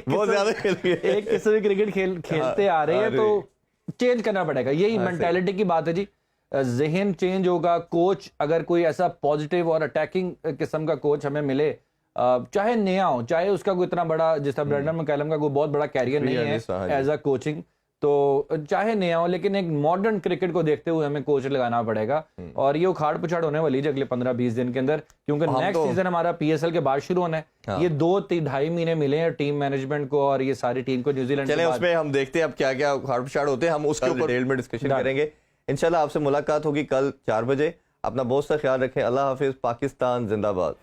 बहुत ज्यादा एक किस्म की क्रिकेट खेलते आ रहे हैं, तो चेंज करना पड़ेगा। यही मेंटालिटी की बात है जी, जहन चेंज होगा। कोच अगर कोई ऐसा पॉजिटिव और अटैकिंग किस्म का कोच हमें मिले, चाहे नया हो, चाहे उसका कोई इतना बड़ा, जिस तरह ब्रेंडन मैकलम का कोई बहुत बड़ा कैरियर नहीं है एज अ कोचिंग, तो चाहे नया हो, लेकिन एक मॉडर्न क्रिकेट को देखते हुए हमें कोच लगाना पड़ेगा। और ये उखाड़ पुछाड़ होने वाली है अगले 15-20 दिन के अंदर, क्योंकि नेक्स्ट सीजन हमारा PSL के बाद शुरू होना है। ये 2-2.5 महीने मिले हैं टीम मैनेजमेंट को और ये सारी टीम को न्यूजीलैंड। चलें उसमें हम देखते हैं अब क्या क्या उखाड़ पुछाड़ होते हैं, हम उसके ऊपर डिटेल में डिस्कशन करेंगे इंशाल्लाह। आपसे मुलाकात होगी कल 4 बजे। अपना बहुत सा ख्याल रखें। अल्लाह हाफिज। पाकिस्तान जिंदाबाद।